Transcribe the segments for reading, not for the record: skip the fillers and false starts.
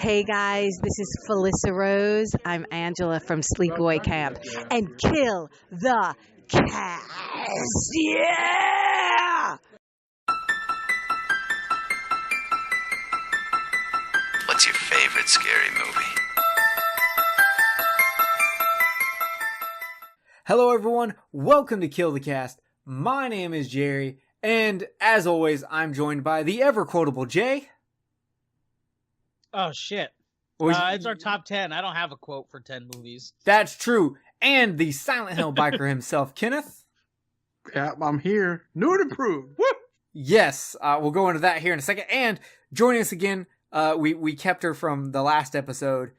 Hey guys, this is Felissa Rose. I'm Angela from Sleepaway Camp. And kill the cats! Yeah! What's your favorite scary movie? Hello everyone, welcome to Kill the Cast. My name is Jerry, and as always, I'm joined by the ever-quotable Jay. Oh, shit. It's our top 10. I don't have a quote for 10 movies. That's true. And the Silent Hill biker himself, Kenneth. Yeah, I'm here. New and improved. Woo! Yes, we'll go into that here in a second. And joining us again, we kept her from the last episode,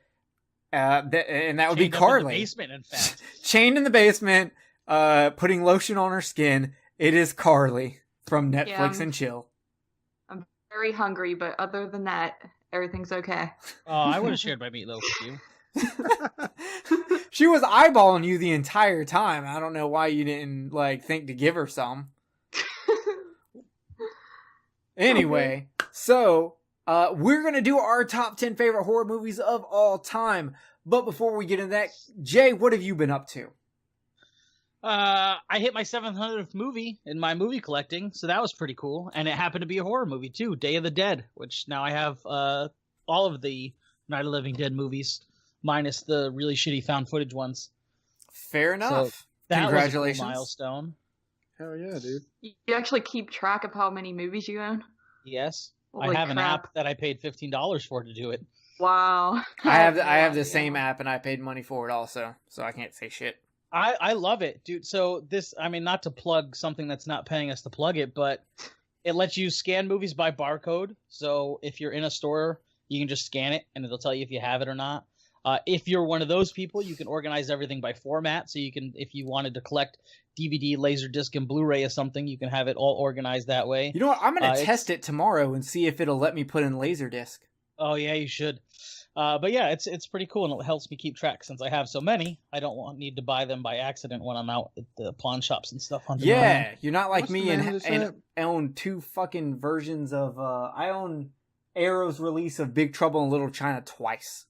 and that would be Carly. In the basement, in fact. Chained in the basement, putting lotion on her skin. It is Carly from Netflix and Chill. I'm very hungry, but other than that, everything's okay. Oh, I would have shared my meatloaf with you. She was eyeballing you the entire time. I don't know why you didn't think to give her some. Anyway, so we're going to do our top 10 favorite horror movies of all time. But before we get into that, Jay, what have you been up to? I hit my 700th movie in my movie collecting, so that was pretty cool. And it happened to be a horror movie, too, Day of the Dead, which now I have all of the Night of the Living Dead movies, minus the really shitty found footage ones. Fair enough. So that Congratulations. was a cool milestone. Hell yeah, dude. You actually keep track of how many movies you own? Yes. Holy I have an crap. app that I paid $15 for to do it. Wow. I have the same app, and I paid money for it also, so I can't say shit. I love it, dude. So this, I mean, not to plug something that's not paying us to plug it, but it lets you scan movies by barcode. So if you're in a store, you can just scan it and it'll tell you if you have it or not. If you're one of those people, you can organize everything by format. So you can, if you wanted to collect DVD, Laserdisc, and Blu-ray or something, you can have it all organized that way. You know what? I'm going to test it tomorrow and see if it'll let me put in Laserdisc. Oh, yeah, you should. But yeah, it's pretty cool, and it helps me keep track. Since I have so many, I don't need to buy them by accident when I'm out at the pawn shops and stuff. Yeah, you're not like What's me the name of and this app? own two fucking versions of... I own Arrow's release of Big Trouble in Little China twice.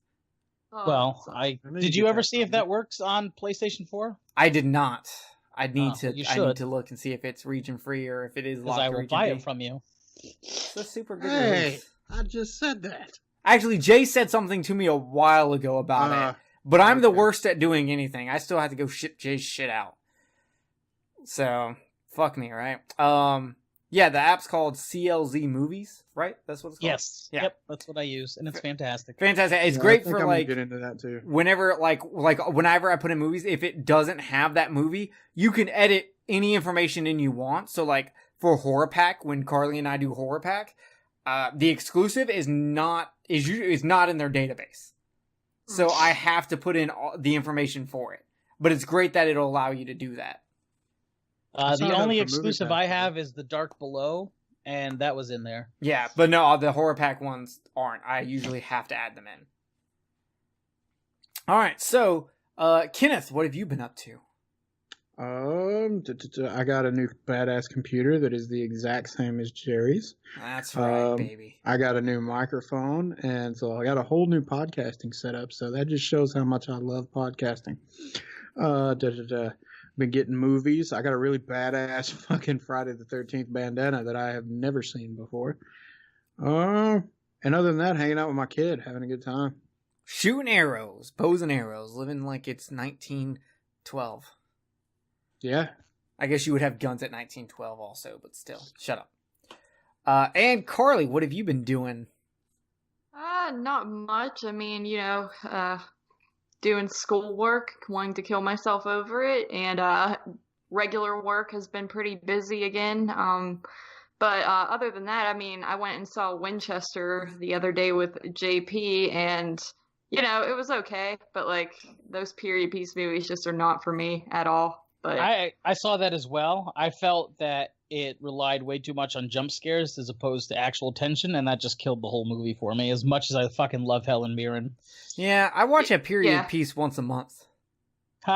Oh, Well, I need did to you get ever that see if from that you. works on PlayStation 4? I did not. I You need should. to look and see if it's region free or if it is Because locked I to will region buy B. it from you. It's a super good Hey, release. I just said that. Actually, Jay said something to me a while ago about it, but I'm the worst at doing anything. I still have to go ship Jay's shit out. So, fuck me, right? Yeah, the app's called CLZ Movies, right? That's what it's called? Yes. Yeah. Yep. That's what I use, and it's fantastic. Fantastic. It's Yeah, great I think for I'm like gonna get into that too. whenever whenever I put in movies, if it doesn't have that movie, you can edit any information in you want. So like for HorrorPack, when Carly and I do HorrorPack, the exclusive is not in their database. So I have to put in all the information for it. But it's great that it'll allow you to do that. The signed up only for exclusive MoviePack, I have is The Dark Below, and that was in there. Yeah, but no, the HorrorPack ones aren't. I usually have to add them in. All right, so Kenneth, what have you been up to? I got a new badass computer that is the exact same as Jerry's. That's right, baby. I got a new microphone, and so I got a whole new podcasting setup. So that just shows how much I love podcasting. Been getting movies. I got a really badass fucking Friday the 13th bandana that I have never seen before. And other than that, hanging out with my kid, having a good time. Shooting arrows, bows and arrows, living like it's 1912. Yeah. I guess you would have guns at 1912 also, but still, shut up. And Carly, what have you been doing? Not much. I mean, doing schoolwork, wanting to kill myself over it, and regular work has been pretty busy again. But other than that, I mean, I went and saw Winchester the other day with JP, and it was okay. But like those period piece movies just are not for me at all. But I saw that as well. I felt that it relied way too much on jump scares as opposed to actual tension, and that just killed the whole movie for me, as much as I fucking love Helen Mirren. Yeah, I watch a period piece once a month. Then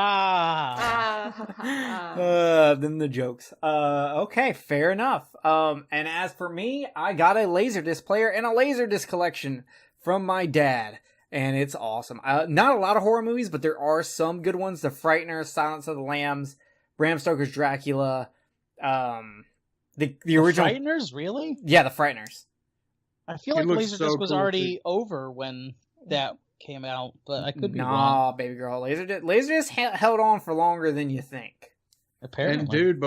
the jokes. Okay, fair enough. And as for me, I got a Laserdisc player and a Laserdisc collection from my dad, and it's awesome. Not a lot of horror movies, but there are some good ones. The Frighteners, Silence of the Lambs, Bram Stoker's Dracula, the original Frighteners, really? Yeah, the Frighteners. I feel like Laserdisc was already over when that came out, but I could be wrong. Nah, baby girl, Laserdisc held on for longer than you think. Apparently, and dude,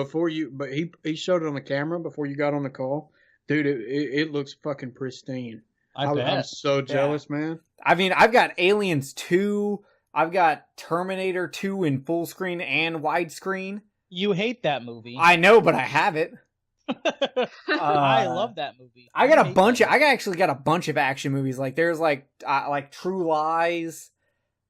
he showed it on the camera before you got on the call. Dude, it looks fucking pristine. I'm so jealous, man. I mean, I've got Aliens 2, I've got Terminator 2 in full screen and widescreen. You hate that movie. I know, but I have it. I love that movie. I actually got a bunch of action movies. Like there's like True Lies,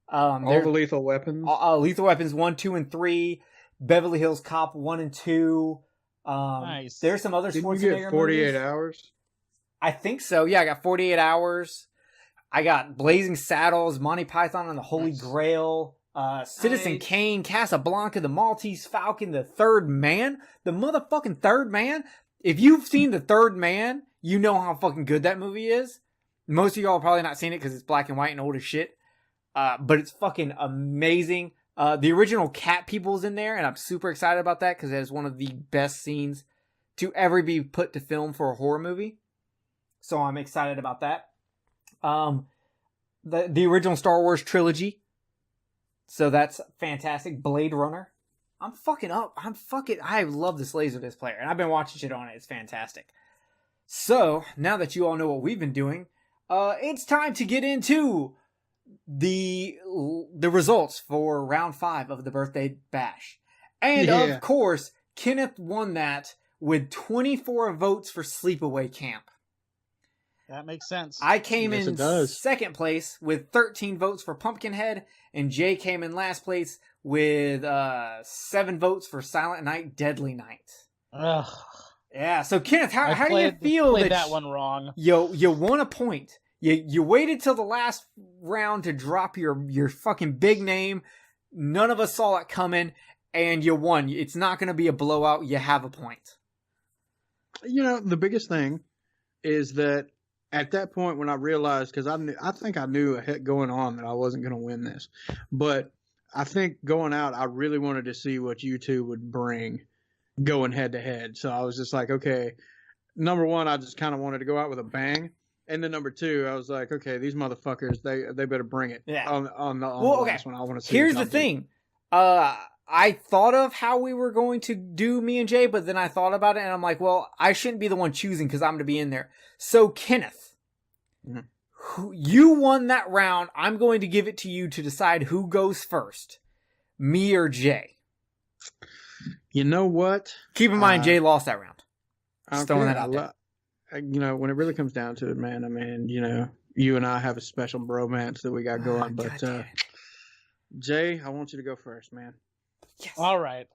all the Lethal Weapons, Lethal Weapons 1, 2, and 3, Beverly Hills Cop 1 and 2. Nice. There's some other Didn't you get 48 movies. Hours? I think so. Yeah, I got 48 Hours. I got Blazing Saddles, Monty Python and the Holy Grail, Citizen Kane, Casablanca, The Maltese Falcon, The Third Man. The motherfucking Third Man. If you've seen The Third Man, you know how fucking good that movie is. Most of y'all have probably not seen it because it's black and white and old as shit. But it's fucking amazing. The original Cat People's in there, and I'm super excited about that because it has one of the best scenes to ever be put to film for a horror movie. So I'm excited about that. The original Star Wars trilogy. So that's fantastic. Blade Runner. I love this Laserdisc player, and I've been watching shit on it. It's fantastic. So now that you all know what we've been doing, it's time to get into the results for round 5 of the birthday bash. And of course, Kenneth won that with 24 votes for Sleepaway Camp. That makes sense. I came in second place with 13 votes for Pumpkinhead, and Jay came in last place with 7 votes for Silent Night, Deadly Night. Ugh. Yeah, so Kenneth, how do you feel that one wrong? You won a point. You waited till the last round to drop your fucking big name. None of us saw it coming, and you won. It's not going to be a blowout. You have a point. You know, the biggest thing is that at that point when I realized, because I think I knew ahead going on that I wasn't going to win this, but I think going out, I really wanted to see what you two would bring going head to head. So I was just like, okay, number one, I just kind of wanted to go out with a bang. And then number 2, I was like, okay, these motherfuckers, they better bring it. Yeah. On the last one. I want to see. Here's the thing. I thought of how we were going to do me and Jay, but then I thought about it and I'm like, well, I shouldn't be the one choosing because I'm going to be in there. So Kenneth, you won that round. I'm going to give it to you to decide who goes first, me or Jay. You know what? Keep in mind, Jay lost that round. Just throwing that out there. You know, when it really comes down to it, man, I mean, you know, you and I have a special bromance that we got going. But Jay, I want you to go first, man. Yes. All right.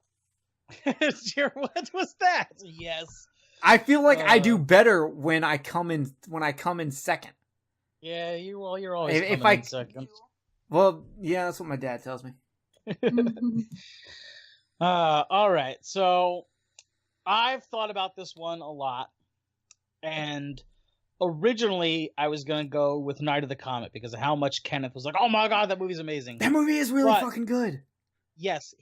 What was that? Yes. I feel like I do better when I come in second. Yeah, you're always coming in second. Well, yeah, that's what my dad tells me. All right. So I've thought about this one a lot. And originally, I was going to go with Night of the Comet because of how much Kenneth was like, oh my God, that movie's amazing. That movie is really fucking good. Yes,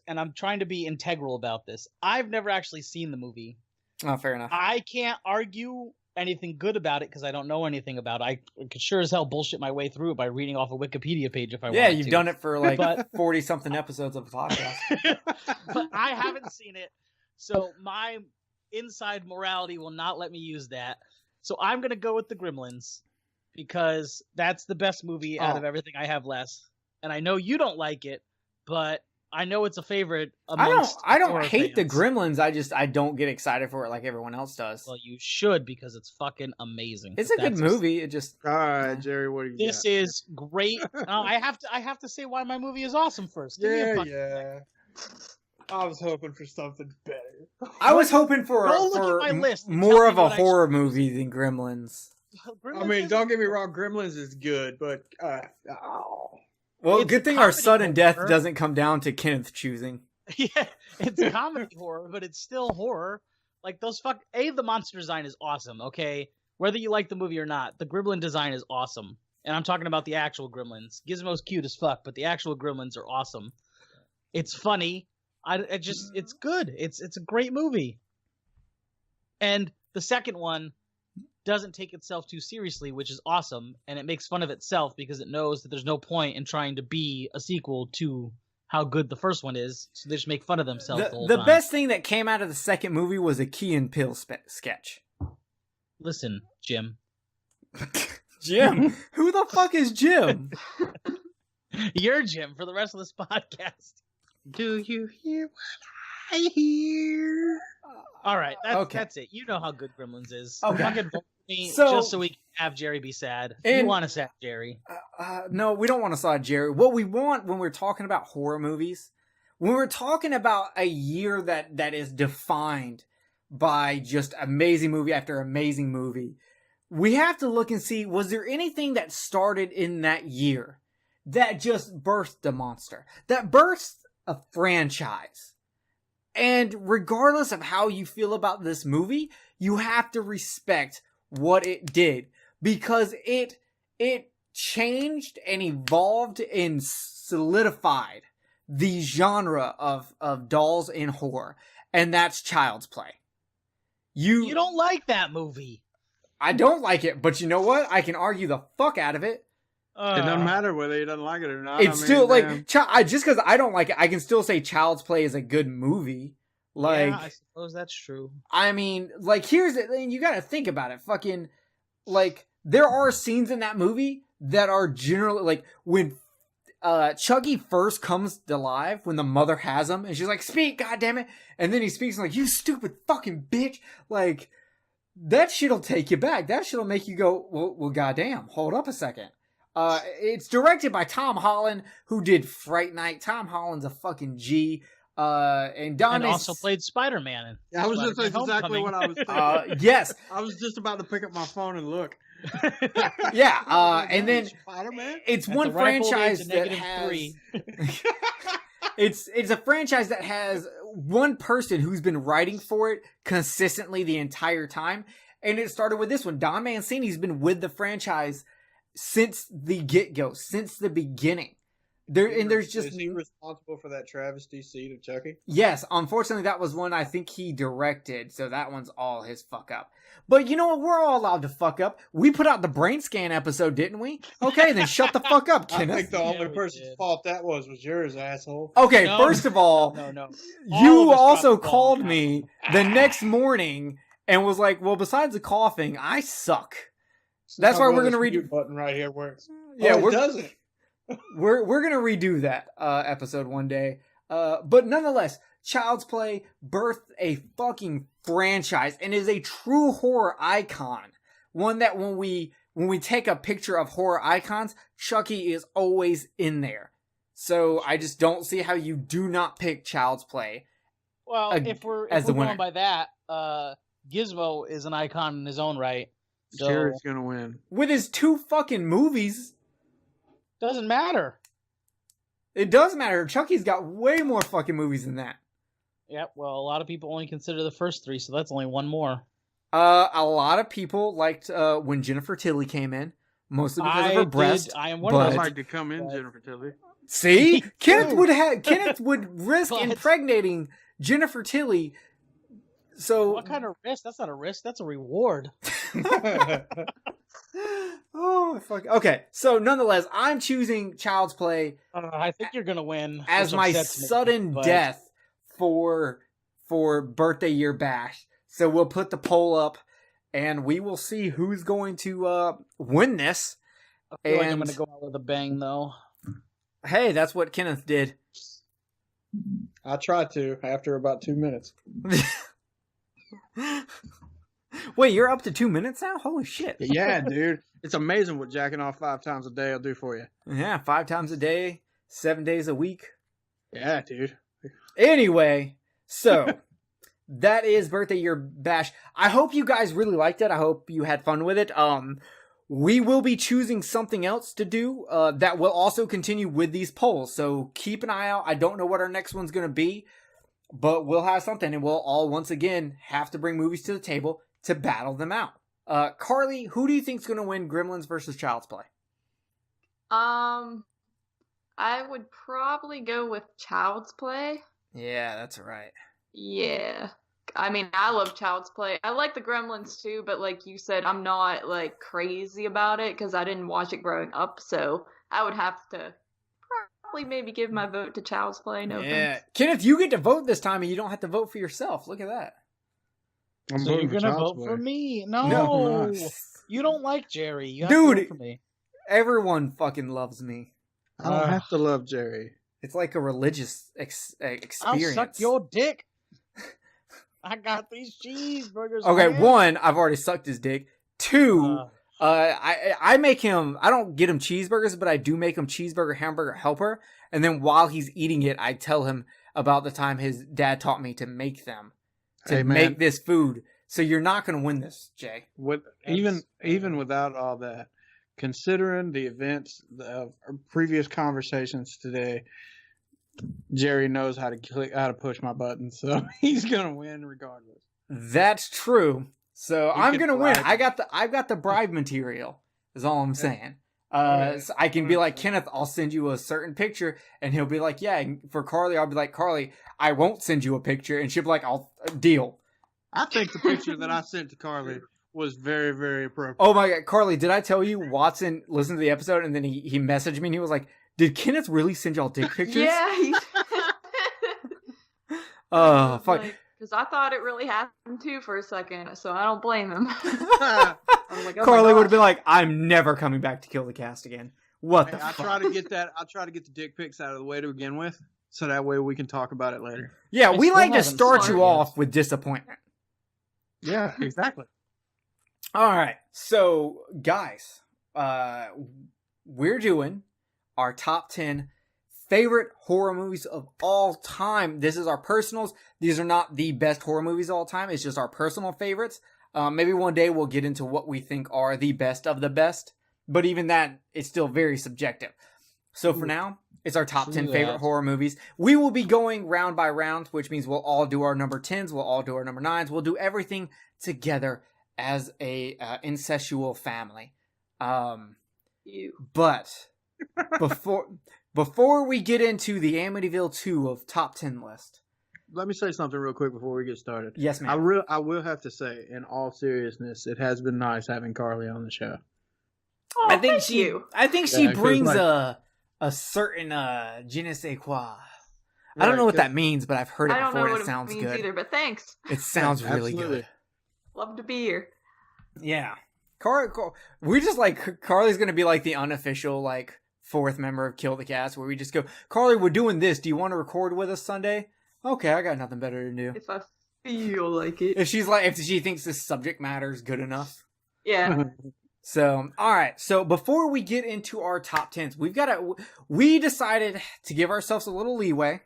and I'm trying to be integral about this. I've never actually seen the movie. Oh, fair enough. I can't argue anything good about it because I don't know anything about it. I could sure as hell bullshit my way through it by reading off a Wikipedia page if I wanted to. Yeah, you've done it for like 40-something episodes of the podcast. But I haven't seen it, so my inside morality will not let me use that. So I'm going to go with The Gremlins because that's the best movie out of everything I have left. And I know you don't like it, but I know it's a favorite amongst I don't hate fans. The Gremlins. I don't get excited for it like everyone else does. Well, you should because it's fucking amazing. It's a good movie. It just all right, Jerry. What do you? This is great. I have to say why my movie is awesome first. Yeah. I was hoping for something better. I was hoping for more of a horror movie than Gremlins. I mean, don't get me wrong, Gremlins is good, but well, good thing our sudden death doesn't come down to Kenneth choosing. Yeah, it's comedy horror, but it's still horror. Like those the monster design is awesome. Okay, Whether you like the movie or not, the gremlin design is awesome. And I'm talking about the actual gremlins. Gizmo's cute as fuck, but the actual gremlins are awesome. It's funny. It's good. It's a great movie. And the second one doesn't take itself too seriously, which is awesome. And it makes fun of itself because it knows that there's no point in trying to be a sequel to how good the first one is. So they just make fun of themselves the whole time. The best thing that came out of the second movie was a Key and Peele sketch. Listen, Jim. Jim? Who the fuck is Jim? You're Jim for the rest of this podcast. Do you hear what I hear? All right, that's it. You know how good Gremlins is. Okay. Fucking vote for me just so we can have Jerry be sad. You want to sad Jerry? No, we don't want to sad Jerry. What we want when we're talking about horror movies, when we're talking about a year that is defined by just amazing movie after amazing movie, we have to look and see, was there anything that started in that year that just birthed a monster, that birthed a franchise? And regardless of how you feel about this movie, you have to respect what it did, because it changed and evolved and solidified the genre of dolls in horror, and that's Child's Play. You don't like that movie. I don't like it, but you know what? I can argue the fuck out of it. It doesn't matter whether he doesn't like it or not. It's still like just because I don't like it, I can still say Child's Play is a good movie. Like, yeah, I suppose that's true. I mean, like, here's the thing. You got to think about it. Fucking, like, there are scenes in that movie that are generally like when Chucky first comes to life, when the mother has him, and she's like, "Speak, goddammit," and then he speaks and like, "You stupid fucking bitch," like. That shit'll take you back. That shit'll make you go, well, goddamn, hold up a second. It's directed by Tom Holland, who did Fright Night. Tom Holland's a fucking G. And also played Spider-Man. I was just exactly what I was thinking. Yes. I was just about to pick up my phone and look. Yeah. And then Spider-Man? It's one franchise that has... It's a franchise that has one person who's been writing for it consistently the entire time. And it started with this one. Don Mancini's been with the franchise since the get-go, since the beginning. There's just... Is he responsible for that travesty seed of Chucky? Yes. Unfortunately, that was one I think he directed. So that one's all his fuck up. But you know what? We're all allowed to fuck up. We put out the brain scan episode, didn't we? Okay, then shut the fuck up, Kenneth. I think the only person's fault that was yours, asshole. Okay, first of all, no. You also called me the next morning and was like, well, besides the coughing, I suck. That's why we're going to read... button right here works. Yeah, it doesn't. We're going to redo that episode one day. But nonetheless, Child's Play birthed a fucking franchise and is a true horror icon. One that when we take a picture of horror icons, Chucky is always in there. So I just don't see how you do not pick Child's Play. Well, if we're going by that, Gizmo is an icon in his own right. So Jared's gonna win with his 2 fucking movies. Doesn't matter. It does matter. Chucky's got way more fucking movies than that. Yep, well, a lot of people only consider the first 3, so that's only one more. A lot of people liked when Jennifer Tilly came in, mostly because of her breast. I am one of I'd those. like to come in, Jennifer Tilly. See? Kenneth would risk impregnating Jennifer Tilly. So what kind of risk? That's not a risk, that's a reward. Oh, fuck. Okay, so nonetheless, I'm choosing Child's Play. I think you're going to win. As my sudden death for birthday year bash. So we'll put the poll up, and we will see who's going to win this. I feel like I'm going to go out with a bang, though. Hey, that's what Kenneth did. I tried to after about 2 minutes. Wait, you're up to 2 minutes now? Holy shit. Yeah, dude. It's amazing what jacking off 5 times a day will do for you. Yeah, 5 times a day, 7 days a week. Yeah, dude. Anyway, so that is birthday year bash. I hope you guys really liked it. I hope you had fun with it. We will be choosing something else to do that will also continue with these polls. So keep an eye out. I don't know what our next one's going to be, but we'll have something, and we'll all once again have to bring movies to the table to battle them out. Carly, who do you think's going to win Gremlins versus Child's Play? I would probably go with Child's Play. Yeah, that's right. Yeah. I mean, I love Child's Play. I like the Gremlins too, but like you said, I'm not like crazy about it because I didn't watch it growing up, so I would have to probably maybe give my vote to Child's Play. No offense. Kenneth, you get to vote this time and you don't have to vote for yourself. Look at that. So you're gonna vote for me? No, you don't like Jerry. You have to vote for me. Everyone fucking loves me. I don't have to love Jerry. It's like a religious experience. I'll suck your dick. I got these cheeseburgers. Okay, man. 1, I've already sucked his dick. 2, I make him. I don't get him cheeseburgers, but I do make him cheeseburger hamburger helper. And then while he's eating it, I tell him about the time his dad taught me to make them, make this food. So you're not going to win this, Jay. Even without all that, considering the events of previous conversations today, Jerry knows how to push my buttons, so he's gonna win regardless. That's true. So I'm gonna win. I've got the bribe material. Is all I'm saying. So I can be like, Kenneth, I'll send you a certain picture, and he'll be like, yeah. And for Carly, I'll be like, Carly, I won't send you a picture, and she'll be like, I'll deal. I think the picture that I sent to Carly was very, very appropriate. Oh my God, Carly, did I tell you Watson listened to the episode and then he messaged me and he was like, did Kenneth really send y'all dick pictures? Yeah. Oh, fuck. Because I thought it really happened too for a second, so I don't blame him. Like, Carly would have been like, I'm never coming back to Kill the Cast again. What the fuck? I try to get the dick pics out of the way to begin with, so that way we can talk about it later. Yeah, we like to start you off with disappointment. Yeah, exactly. All right, so guys, we're doing our top 10 favorite horror movies of all time. This is our personals. These are not the best horror movies of all time. It's just our personal favorites. Maybe one day we'll get into what we think are the best of the best. But even that, it's still very subjective. So for now, it's our top 10 favorite horror movies. We will be going round by round, which means we'll all do our number 10s. We'll all do our number 9s. We'll do everything together as a incestual family. But before we get into the Amityville 2 of top 10 list. Let me say something real quick before we get started. Yes, ma'am. I will have to say, in all seriousness, it has been nice having Carly on the show. Oh, I think she brings like a certain je ne sais quoi. Right, I don't know what that means, but I've heard it before and it sounds good. I don't know what it means either, but thanks. It sounds really good. Love to be here. Yeah. We're just like, Carly's going to be like the unofficial, like, 4th member of Kill the Cast, where we just go, Carly, we're doing this. Do you want to record with us Sunday? Okay, I got nothing better to do. If I feel like it. If she thinks this subject matter is good enough. Yeah. So, all right. So before we get into our top 10s, we decided to give ourselves a little leeway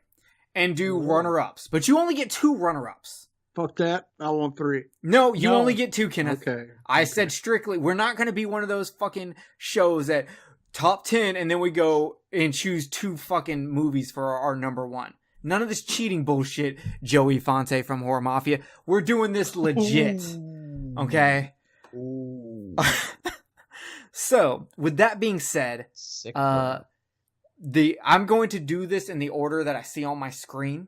and do runner-ups. But you only get 2 runner-ups. Fuck that. I want 3. No, you only get 2, Kenneth. Okay. I said strictly, we're not going to be one of those fucking shows that top 10 and then we go and choose 2 fucking movies for our number 1. None of this cheating bullshit, Joey Fonte from Horror Mafia. We're doing this legit. Okay? So, with that being said, I'm going to do this in the order that I see on my screen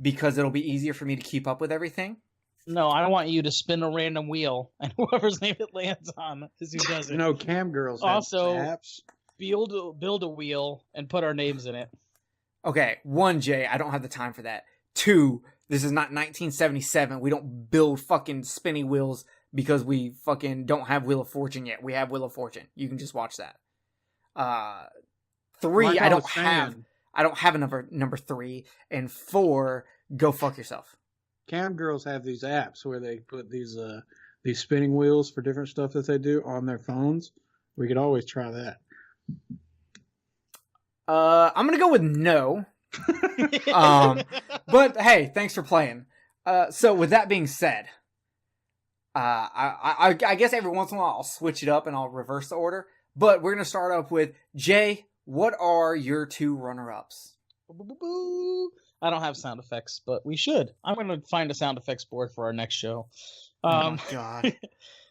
because it'll be easier for me to keep up with everything. No, I want you to spin a random wheel, and whoever's name it lands on is who does it. No, cam girls also have apps. build a wheel and put our names in it. Okay, 1, Jay, I don't have the time for that. 2, this is not 1977. We don't build fucking spinny wheels because we fucking don't have Wheel of Fortune yet. We have Wheel of Fortune. You can just watch that. 3, like I don't have a number 3. And 4, go fuck yourself. Cam girls have these apps where they put these spinning wheels for different stuff that they do on their phones. We could always try that. I'm gonna go with no. But hey, thanks for playing. So with that being said, I guess every once in a while I'll switch it up and I'll reverse the order. But we're gonna start up with Jay. What are your 2 runner-ups? I don't have sound effects, but we should. I'm gonna find a sound effects board for our next show. Oh my god.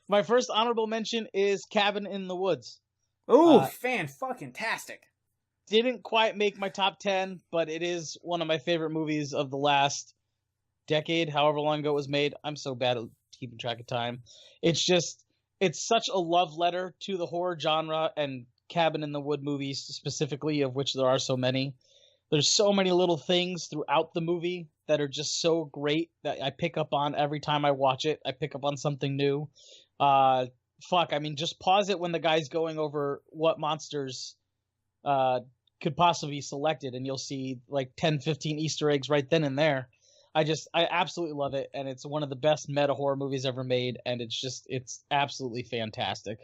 My first honorable mention is Cabin in the Woods. Oh, fan-fucking-tastic. Didn't quite make my top 10, but it is one of my favorite movies of the last decade, however long ago it was made. I'm so bad at keeping track of time. It's such a love letter to the horror genre and Cabin in the Wood movies specifically, of which there are so many. There's so many little things throughout the movie that are just so great that I pick up on every time I watch it. I pick up on something new. Just pause it when the guy's going over what monsters could possibly be selected, and you'll see like 10, 15 Easter eggs right then and there. I absolutely love it, and it's one of the best meta horror movies ever made, and it's absolutely fantastic.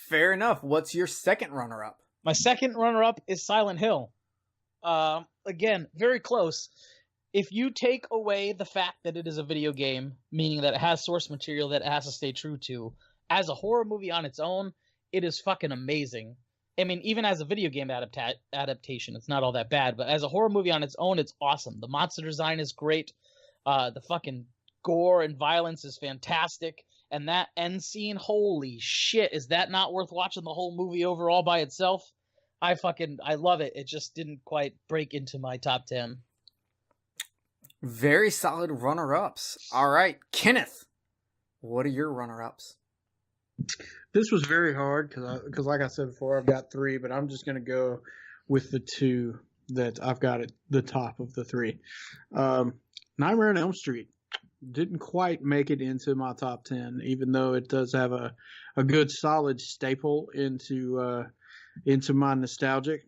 Fair enough. What's your second runner-up? My second runner-up is Silent Hill. Again, very close. If you take away the fact that it is a video game, meaning that it has source material that it has to stay true to, as a horror movie on its own, it is fucking amazing. I mean, even as a video game adaptation, it's not all that bad. But as a horror movie on its own, it's awesome. The monster design is great. The fucking gore and violence is fantastic. And that end scene, holy shit, is that not worth watching the whole movie overall by itself? I love it. It just didn't quite break into my top 10. Very solid runner-ups. All right, Kenneth, what are your runner-ups? This was very hard because, like I said before, I've got 3, but I'm just going to go with the 2 that I've got at the top of the 3. Nightmare on Elm Street didn't quite make it into my top 10, even though it does have a good solid staple into my nostalgic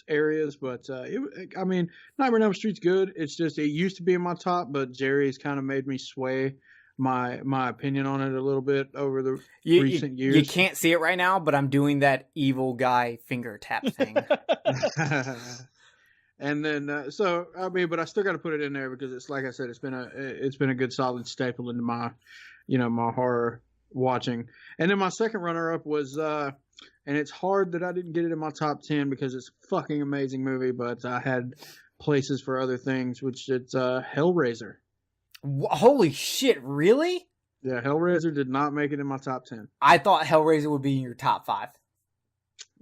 areas. But Nightmare on Elm Street's good. It's just it used to be in my top, but Jerry's kind of made me sway my opinion on it a little bit over the recent years. You can't see it right now, but I'm doing that evil guy finger tap thing. And then but I still got to put it in there because it's like I said, it's been a good solid staple into my my horror watching. And then my second runner up was and it's hard that I didn't get it in my top 10 because it's a fucking amazing movie, but I had places for other things, which it's Hellraiser. Holy shit, really? Yeah, Hellraiser did not make it in my top 10. I thought Hellraiser would be in your top 5.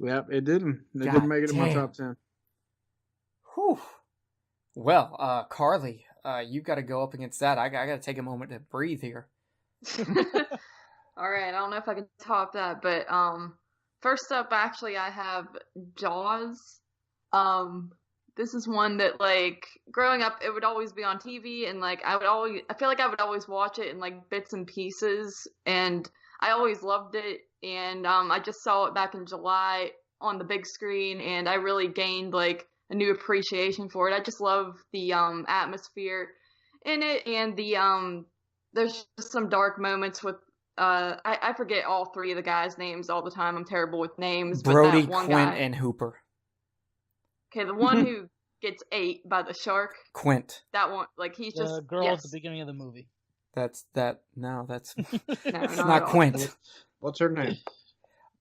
Yep, it didn't. It didn't make it in my top 10. Whew. Well, Carly, you got to go up against that. I got to take a moment to breathe here. All right, I don't know if I can top that, but first up, actually, I have Jaws. This is one that, like, growing up, it would always be on TV, and, like, I feel like I would always watch it in, like, bits and pieces, and I always loved it, and I just saw it back in July on the big screen, and I really gained, like, a new appreciation for it. I just love the atmosphere in it, and there's just some dark moments with, I forget all 3 of the guys' names all the time. I'm terrible with names. Brody, but that one Quint, guy, and Hooper. Okay, the one who gets ate by the shark. Quint. That one, like, he's just The girl at the beginning of the movie. That's No, it's not not at all. Quint. What's her name?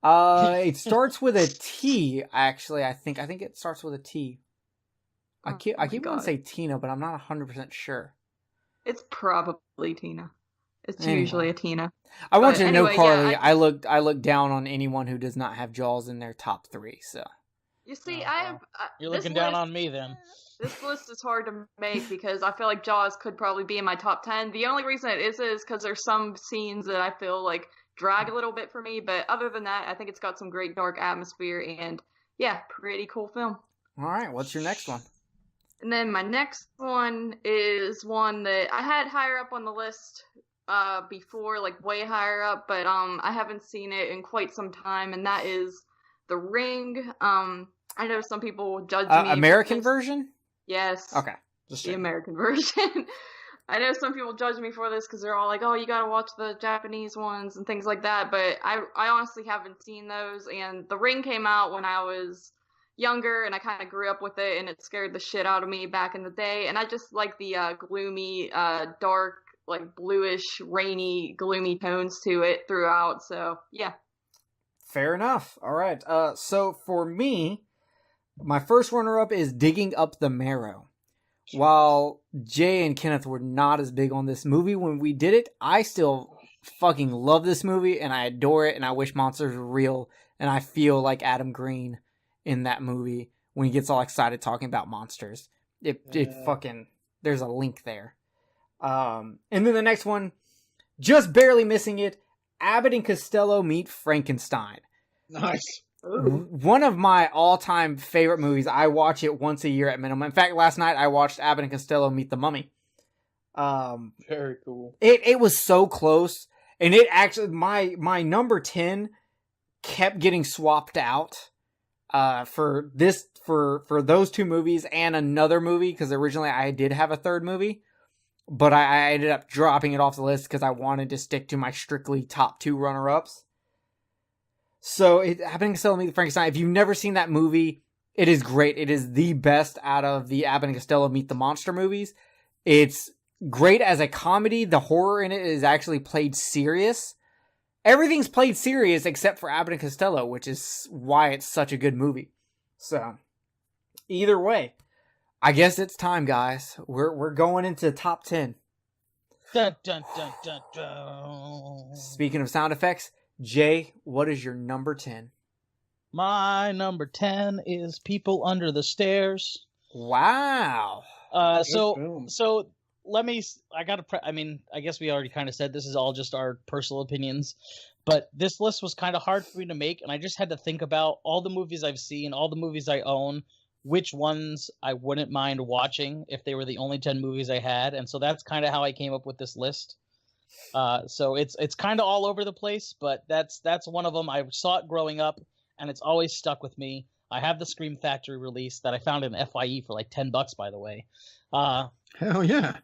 It starts with a T. Actually, I think it starts with a T. I keep wanting to say Tina, but I'm not 100% sure. It's probably Tina. It's Anyway. usually a Tina. I want But you to know, anyway, Carly. yeah, I look down on anyone who does not have Jaws in their top 3. So You see, Oh, I have. You're this looking down list- on me then. This list is hard to make because I feel like Jaws could probably be in my top 10. The only reason it is because there's some scenes that I feel like drag a little bit for me, but other than that, I think it's got some great dark atmosphere and, yeah, pretty cool film. all right, what's your next one? And then my next one is one that I had higher up on the list before, like way higher up, but I haven't seen it in quite some time, and that is The Ring. I know some people judge me. American version? Yes. Okay. Just The checking. American version. I know some people judge me for this because they're all like, oh, you gotta watch the Japanese ones and things like that, but I honestly haven't seen those, and The Ring came out when I was younger, and I kind of grew up with it, and it scared the shit out of me back in the day, and I just like the gloomy, dark, like bluish, rainy, gloomy tones to it throughout, so yeah. Fair enough. All right. So for me, my first runner-up is Digging Up the Marrow. While Jay and Kenneth were not as big on this movie when we did it, I still fucking love this movie, and I adore it, and I wish monsters were real, and I feel like Adam Green in that movie when he gets all excited talking about monsters. It fucking, there's a link there. And then the next one, just barely missing it, Abbott and Costello Meet Frankenstein. Nice. One of my all-time favorite movies. I watch it once a year at minimum. In fact, last night I watched Abbott and Costello Meet the Mummy. Very cool. It was so close, and it actually my number 10 kept getting swapped out for those two movies and another movie, because originally I did have a third movie, but I ended up dropping it off the list because I wanted to stick to my strictly top 2 runner-ups. So, Abbott and Costello Meet Frankenstein, if you've never seen that movie, it is great. It is the best out of the Abbott and Costello Meet the Monster movies. It's great as a comedy. The horror in it is actually played serious. Everything's played serious except for Abbott and Costello, which is why it's such a good movie. So, either way, I guess it's time, guys. We're going into top 10. Dun, dun, dun, dun, dun. Speaking of sound effects, Jay, what is your number 10? My number 10 is People Under the Stairs. Wow. So let me, I guess we already kind of said this is all just our personal opinions, but this list was kind of hard for me to make, and I just had to think about all the movies I've seen, all the movies I own, which ones I wouldn't mind watching if they were the only 10 movies I had, and so that's kind of how I came up with this list. So it's kind of all over the place, but that's one of them. I saw it growing up, and it's always stuck with me. I have the Scream Factory release that I found in FYE for like $10, by the way. Hell yeah.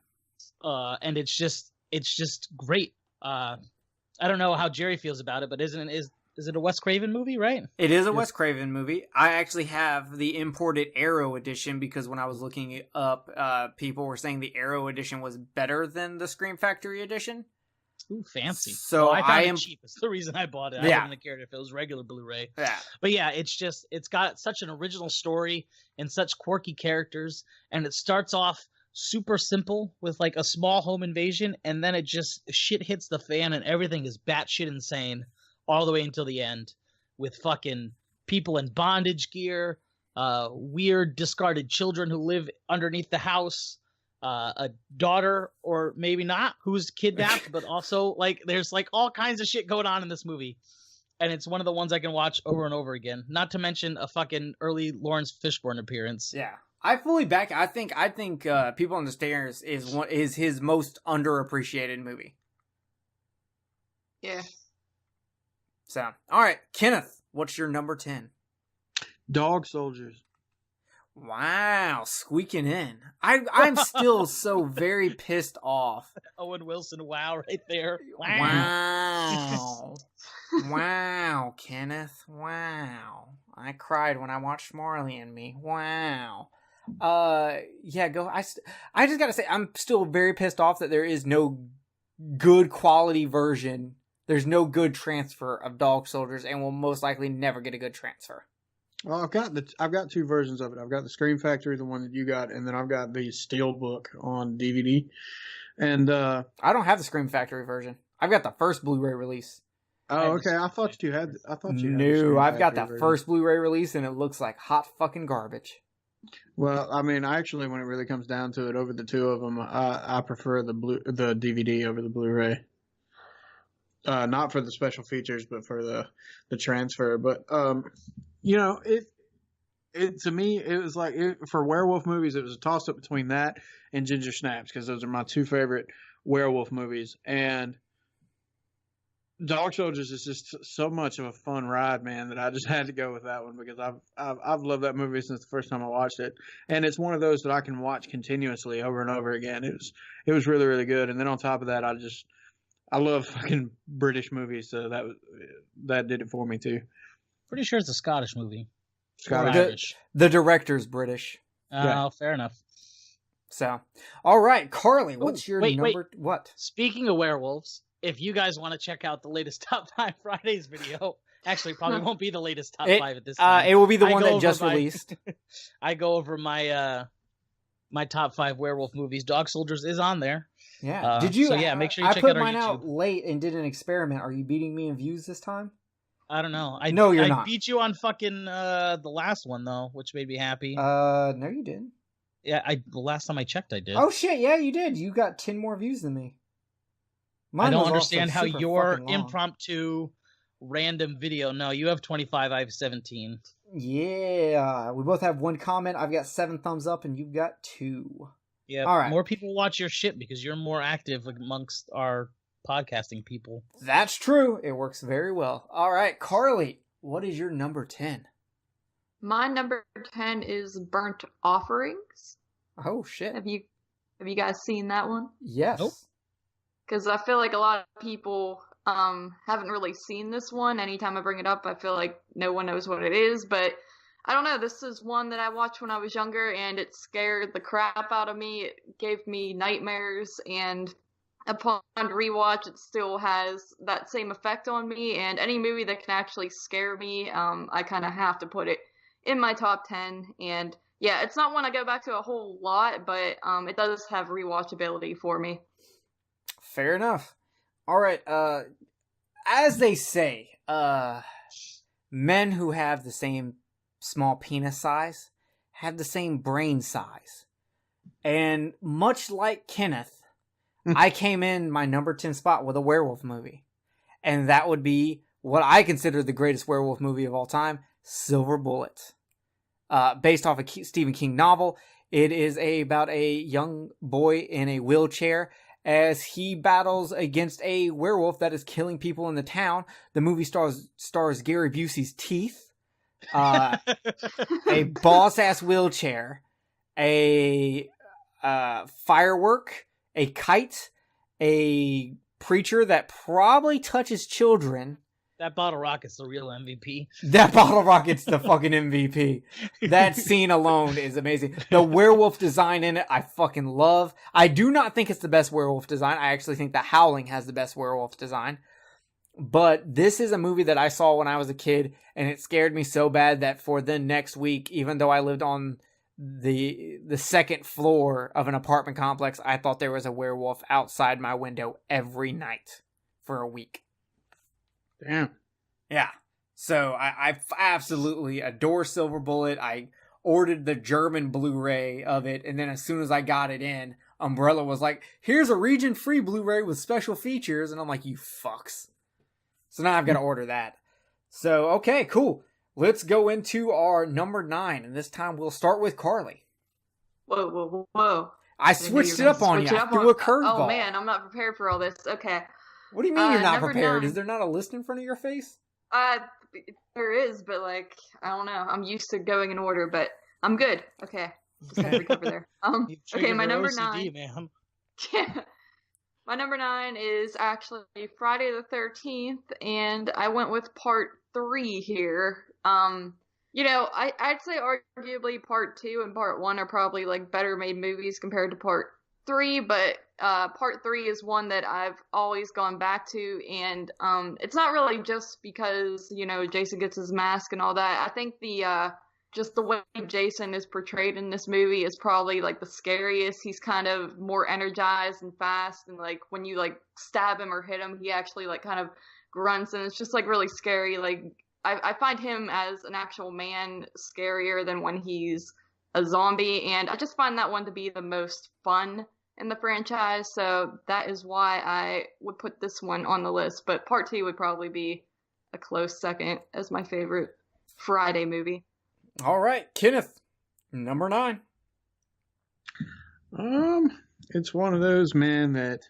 And it's just great. I don't know how Jerry feels about it, but is it a Wes Craven movie, right? It is a Wes Craven movie. I actually have the imported Arrow edition because when I was looking it up, people were saying the Arrow edition was better than the Scream Factory edition. Ooh, fancy. So I found it cheap. It's the reason I bought it. I Yeah. wouldn't have cared if it was regular Blu-ray. Yeah. But yeah, it's got such an original story and such quirky characters, and it starts off super simple with like a small home invasion, and then it just shit hits the fan and everything is batshit insane all the way until the end, with fucking people in bondage gear, weird discarded children who live underneath the house, a daughter or maybe not who's kidnapped, but also like there's like all kinds of shit going on in this movie, and it's one of the ones I can watch over and over again. Not to mention a fucking early Lawrence Fishburne appearance. Yeah. I fully back. I think People on the Stairs is his most underappreciated movie. Yeah. So, all right, Kenneth, what's your number 10? Dog Soldiers. Wow, squeaking in. I'm still so very pissed off. Owen Wilson, wow, right there. Wow. Wow, Kenneth. Wow. I cried when I watched Marley and Me. Wow. Yeah, go. I just gotta say, I'm still very pissed off that there is no good quality version. There's no good transfer of Dog Soldiers, and we'll most likely never get a good transfer. Well, I've got 2 versions of it. I've got the Scream Factory, the one that you got, and then I've got the Steelbook on DVD. And I don't have the Scream Factory version. I've got the first Blu-ray release. Oh, okay. I thought you had. No, I've got the first Blu-ray release, and it looks like hot fucking garbage. Well, I mean, actually, when it really comes down to it, over the 2 of them, I prefer the DVD over the Blu-ray. Not for the special features, but for the transfer. But you know, it to me, it was like for werewolf movies, it was a toss up between that and Ginger Snaps, because those are my 2 favorite werewolf movies. And Dog Soldiers is just so much of a fun ride, man, that I just had to go with that one, because I've loved that movie since the first time I watched it, and it's one of those that I can watch continuously over and over again. It was really, really good. And then on top of that, I love fucking British movies, so that did it for me too. Pretty sure it's a Scottish movie. Scottish. The director's British. Oh, Yeah. fair enough. So, all right, Carly, what's your number? Wait. What? Speaking of werewolves, if you guys want to check out the latest Top 5 Fridays video, actually probably won't be the latest Top 5 at this time. It will be the one that just released. I go over my my Top 5 werewolf movies. Dog Soldiers is on there. Yeah. Did you? So yeah, make sure you I check put out our mine YouTube. out late and did an experiment. Are you beating me in views this time? I don't know. No, you're I not. beat you on fucking the last one though, which made me happy. No, you didn't. Yeah, the last time I checked, I did. Oh shit! Yeah, you did. You got 10 more views than me. I don't was also understand how super your fucking long. impromptu random video. No, you have 25. I have 17. Yeah, we both have 1 comment. I've got 7 thumbs up, and you've got 2. Yeah. All right. More people watch your shit because you're more active amongst our podcasting people. That's true. It works very well. All right, Carly, what is your number 10? My number 10 is Burnt Offerings. Oh shit! Have you guys seen that one? Yes. Nope. Because I feel like a lot of people haven't really seen this one. Anytime I bring it up, I feel like no one knows what it is. But I don't know. This is one that I watched when I was younger, and it scared the crap out of me. It gave me nightmares, and upon rewatch, it still has that same effect on me. And any movie that can actually scare me, I kind of have to put it in my top 10. And yeah, it's not one I go back to a whole lot, but it does have rewatchability for me. Fair enough. All right. As they say, men who have the same small penis size have the same brain size. And much like Kenneth, I came in my number 10 spot with a werewolf movie. And that would be what I consider the greatest werewolf movie of all time, Silver Bullet. Based off a Stephen King novel. It is about a young boy in a wheelchair as he battles against a werewolf that is killing people in the town. The movie stars Gary Busey's teeth, a boss-ass wheelchair, a firework, a kite, a preacher that probably touches children. That bottle rocket's the real MVP. That bottle rocket's the fucking MVP. That scene alone is amazing. The werewolf design in it, I fucking love. I do not think it's the best werewolf design. I actually think The Howling has the best werewolf design. But this is a movie that I saw when I was a kid, and it scared me so bad that for the next week, even though I lived on the second floor of an apartment complex, I thought there was a werewolf outside my window every night for a week. Damn. Yeah. So I absolutely adore Silver Bullet. I ordered the German Blu-ray of it, and then as soon as I got it in, Umbrella was like, here's a region-free Blu-ray with special features, and I'm like, you fucks. So now I've got to order that. So, okay, cool. Let's go into our number 9, and this time we'll start with Carly. Whoa. I switched it up on you. I threw a curveball. Oh, man, I'm not prepared for all this. Okay. What do you mean you're not number prepared? 9. Is there not a list in front of your face? There is, but like, I don't know. I'm used to going in order, but I'm good. Okay. Just had to recover there. Okay, my number OCD, 9. Man. Yeah. My number 9 is actually Friday the 13th, and I went with part 3 here. You know, I'd say arguably part 2 and part 1 are probably like better made movies compared to part 3, but part 3 is one that I've always gone back to, and it's not really just because, you know, Jason gets his mask and all that. I think just the way Jason is portrayed in this movie is probably like the scariest. He's kind of more energized and fast, and like when you like stab him or hit him, he actually like kind of grunts, and it's just like really scary. Like I find him as an actual man scarier than when he's a zombie, and I just find that one to be the most fun in the franchise, so that is why I would put this one on the list. But part 2 would probably be a close second as my favorite Friday movie. All right, Kenneth, number 9. It's one of those, man, that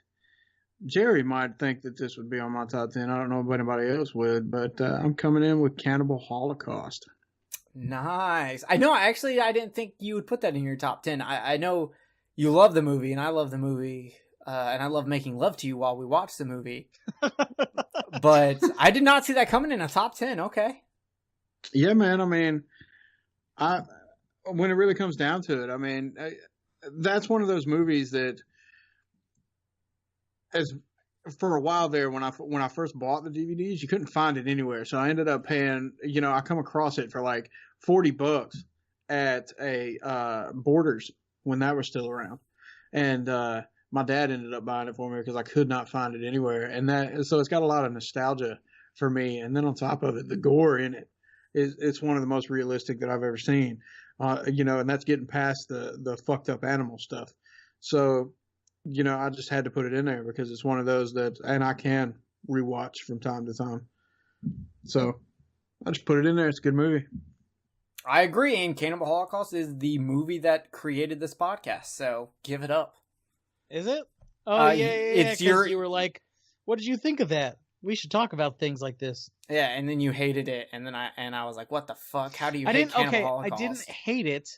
Jerry might think that this would be on my top 10. I don't know if anybody else would, but I'm coming in with Cannibal Holocaust. Nice. I know, actually, I didn't think you would put that in your top 10. I know you love the movie, and I love the movie, and I love making love to you while we watch the movie. But I did not see that coming in a top 10. Okay. Yeah, man. I mean, when it really comes down to it, I mean, that's one of those movies that, as for a while there, when I first bought the DVDs, you couldn't find it anywhere. So I ended up paying, you know, I come across it for like $40 at a Borders when that was still around. And my dad ended up buying it for me because I could not find it anywhere, and so it's got a lot of nostalgia for me. And then on top of it, the gore in it it's one of the most realistic that I've ever seen. And that's getting past the fucked up animal stuff. So, I just had to put it in there because it's one of those and I can rewatch from time to time. So I just put it in there. It's a good movie. I agree. And Cannibal Holocaust is the movie that created this podcast. So give it up. Is it? Oh, yeah. It's you were like, what did you think of that? We should talk about things like this. Yeah, and then you hated it, and then I was like, what the fuck? How do you hate Cannibal Holocaust? I didn't hate it.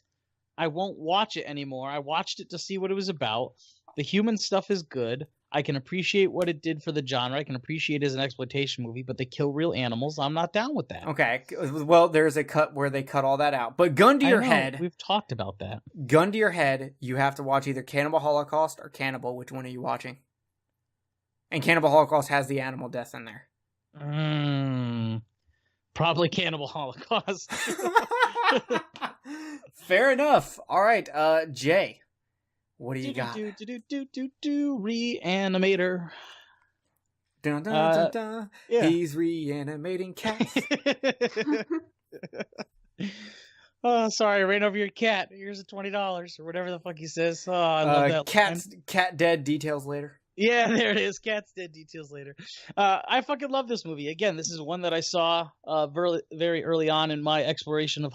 I won't watch it anymore. I watched it to see what it was about. The human stuff is good. I can appreciate what it did for the genre. I can appreciate it as an exploitation movie, but they kill real animals. I'm not down with that. Okay, well, there's a cut where they cut all that out. But gun to your head. We've talked about that. Gun to your head, you have to watch either Cannibal Holocaust or Cannibal. Which one are you watching? And Cannibal Holocaust has the animal death in there. Probably Cannibal Holocaust. Fair enough. All right, Jay, what do you got? Reanimator. Dun, dun, dun, dun. Yeah. He's reanimating cats. Oh, sorry, I ran over your cat. Here's a $20 or whatever the fuck he says. Oh, I love that. Cat dead. Details later. Yeah, there it is. Cat's dead. Details later. I fucking love this movie. Again, this is one that I saw very early on in my exploration of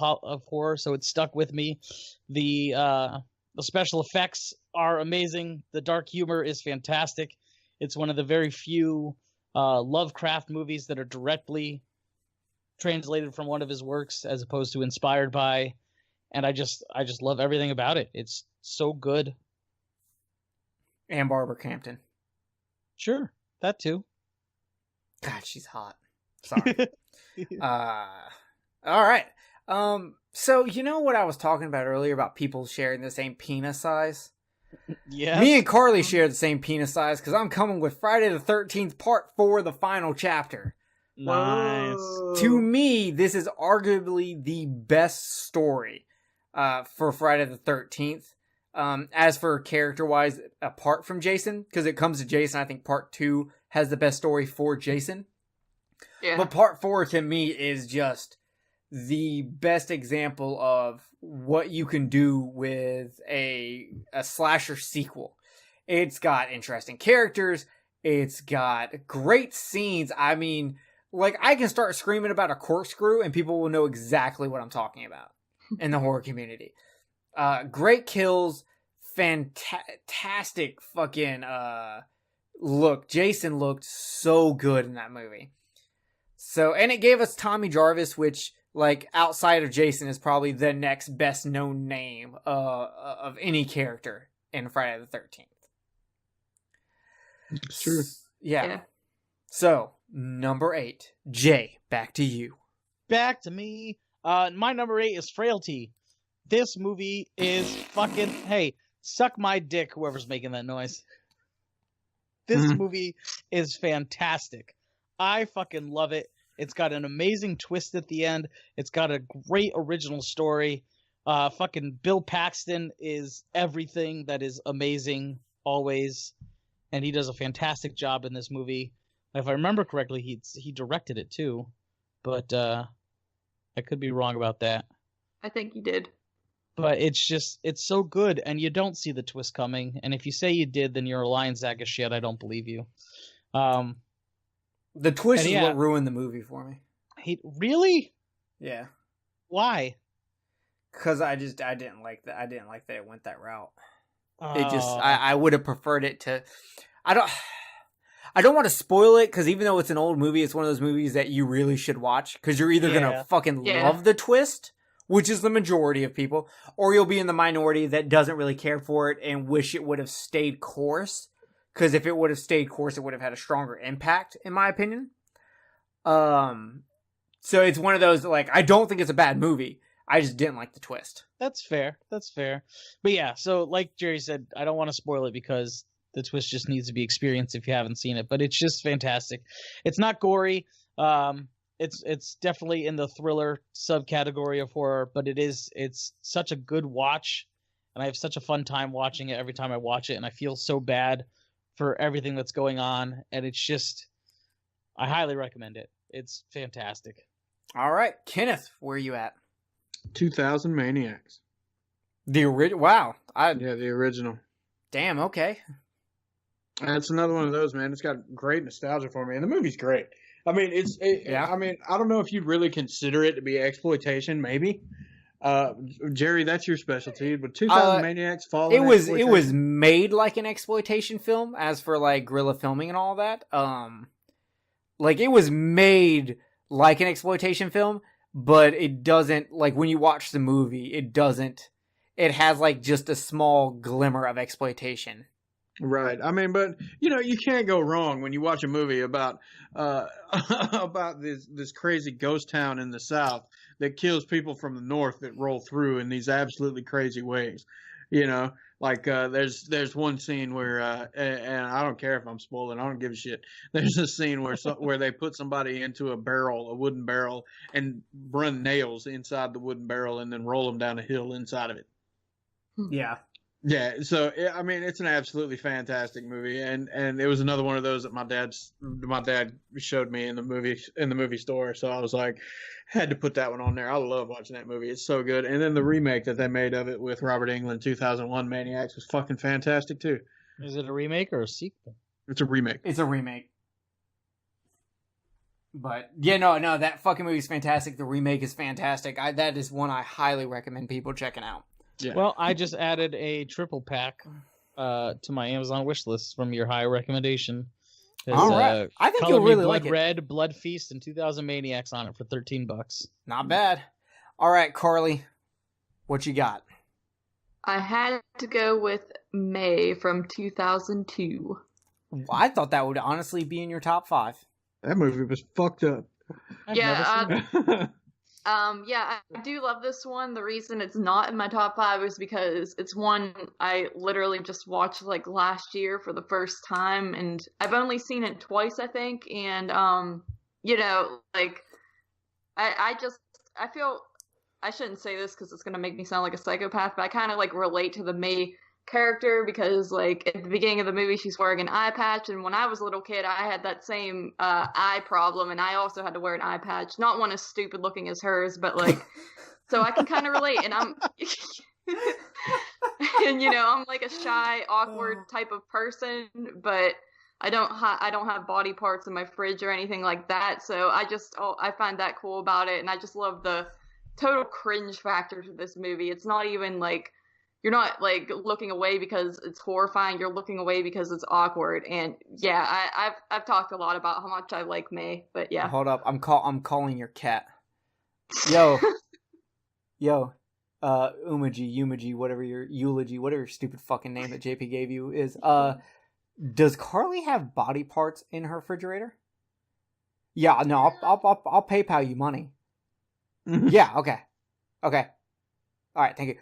horror, so it stuck with me. The special effects are amazing. The dark humor is fantastic. It's one of the very few Lovecraft movies that are directly translated from one of his works as opposed to inspired by, and I just love everything about it. It's so good. And Barbara Crampton. Sure, that too. God, she's hot. Sorry. All right. So you know what I was talking about earlier about people sharing the same penis size? Yeah. Me and Carly share the same penis size because I'm coming with Friday the 13th Part 4, the final chapter. Nice. To me, this is arguably the best story for Friday the 13th. As for character-wise, apart from Jason, because it comes to Jason, I think Part 2 has the best story for Jason. Yeah. But Part 4, to me, is just the best example of what you can do with a slasher sequel. It's got interesting characters. It's got great scenes. I mean, like, I can start screaming about a corkscrew and people will know exactly what I'm talking about in the horror community. Great kills, fantastic fucking look. Jason looked so good in that movie. So, and it gave us Tommy Jarvis, which, like, outside of Jason is probably the next best known name of any character in Friday the 13th. It's true. Yeah. So, number 8. Jay, back to you. Back to me. My number 8 is Frailty. This movie is fucking... Hey, suck my dick, whoever's making that noise. This movie is fantastic. I fucking love it. It's got an amazing twist at the end. It's got a great original story. Fucking Bill Paxton is everything that is amazing, always. And he does a fantastic job in this movie. If I remember correctly, he directed it too. But I could be wrong about that. I think he did. But it's so good, and you don't see the twist coming. And if you say you did, then you're a lying sack of shit. I don't believe you. The twist is what ruined the movie for me. Really? Yeah. Why? Because I didn't like that. I didn't like that it went that route. I would have preferred it to. I don't want to spoil it because even though it's an old movie, it's one of those movies that you really should watch because you're either gonna fucking love the twist, which is the majority of people, or you'll be in the minority that doesn't really care for it and wish it would have stayed course. Because if it would have stayed course, it would have had a stronger impact, in my opinion. So it's one of those, like, I don't think it's a bad movie. I just didn't like the twist. That's fair. But yeah, so like Jerry said, I don't want to spoil it because the twist just needs to be experienced if you haven't seen it. But it's just fantastic. It's not gory. It's definitely in the thriller subcategory of horror, but it's such a good watch. and I have such a fun time watching it every time I watch it, and I feel so bad for everything that's going on, and it's just, I highly recommend it. It's fantastic. All right, Kenneth, where are you at? 2000 Maniacs. The original. Wow. Yeah, the original. Damn. Okay. That's another one of those, man. It's got great nostalgia for me, and the movie's great. I mean, Yeah. I mean, I don't know if you'd really consider it to be exploitation. Maybe, Jerry, that's your specialty. But 2000 Maniacs fall. It was made like an exploitation film. As for like guerrilla filming and all that, like it was made like an exploitation film, but it doesn't, like when you watch the movie, it doesn't. It has like just a small glimmer of exploitation. Right. I mean, but you can't go wrong when you watch a movie about about this crazy ghost town in the South that kills people from the North that roll through in these absolutely crazy ways. Like there's one scene where and I don't care if I'm spoiling, I don't give a shit. There's a scene where they put somebody into a wooden barrel, and run nails inside the wooden barrel and then roll them down a hill inside of it. Yeah. Yeah, so I mean, it's an absolutely fantastic movie, and it was another one of those that my dad showed me in the movie store. So I was like, had to put that one on there. I love watching that movie; it's so good. And then the remake that they made of it with Robert Englund, 2001 Maniacs, was fucking fantastic too. Is it a remake or a sequel? It's a remake. It's a remake. But yeah, no, that fucking movie is fantastic. The remake is fantastic. That is one I highly recommend people checking out. Yeah. Well, I just added a triple pack to my Amazon wish list from your high recommendation. All right, I think you'll really like it. Red, Blood Feast, and 2000 Maniacs on it for $13. Not bad. All right, Carly, what you got? I had to go with May from 2002. I thought that would honestly be in your top 5. That movie was fucked up. Yeah, I do love this one. The reason it's not in my top 5 is because it's one I literally just watched like last year for the first time, and I've only seen it twice, I think. And like I feel, I shouldn't say this because it's gonna make me sound like a psychopath, but I kind of like relate to the May character because like at the beginning of the movie she's wearing an eye patch, and when I was a little kid I had that same eye problem, and I also had to wear an eye patch, not one as stupid looking as hers, but like so I can kind of relate. And I'm and I'm like a shy, awkward type of person, but I don't have body parts in my fridge or anything like that, so I find that cool about it. And I just love the total cringe factor to this movie. It's not even like, you're not like looking away because it's horrifying. You're looking away because it's awkward. And yeah, I've talked a lot about how much I like May, but yeah. Hold up, I'm calling your cat. Yo, Umaji, whatever your eulogy, whatever your stupid fucking name that JP gave you is. Does Carly have body parts in her refrigerator? Yeah, no, I'll PayPal you money. Yeah, okay. All right, thank you.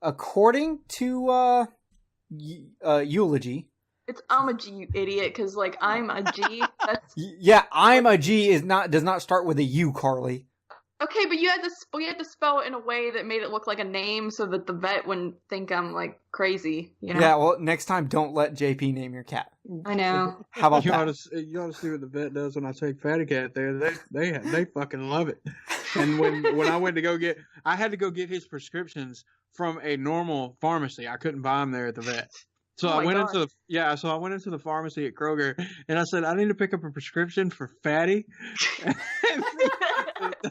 According to eulogy, it's I'm a G, you idiot, because like I'm a G. That's... Yeah, I'm a G does not start with a U, Carly. Okay, but you had to spell it in a way that made it look like a name so that the vet wouldn't think I'm like crazy. Yeah, well, next time don't let JP name your cat. I know. How about you that? You ought to see what the vet does when I take Fatty Cat there. They fucking love it. And when I went to go get, I had to go get his prescriptions from a normal pharmacy. I couldn't buy them there at the vet. So I went into the pharmacy at Kroger, and I said, I need to pick up a prescription for Fatty.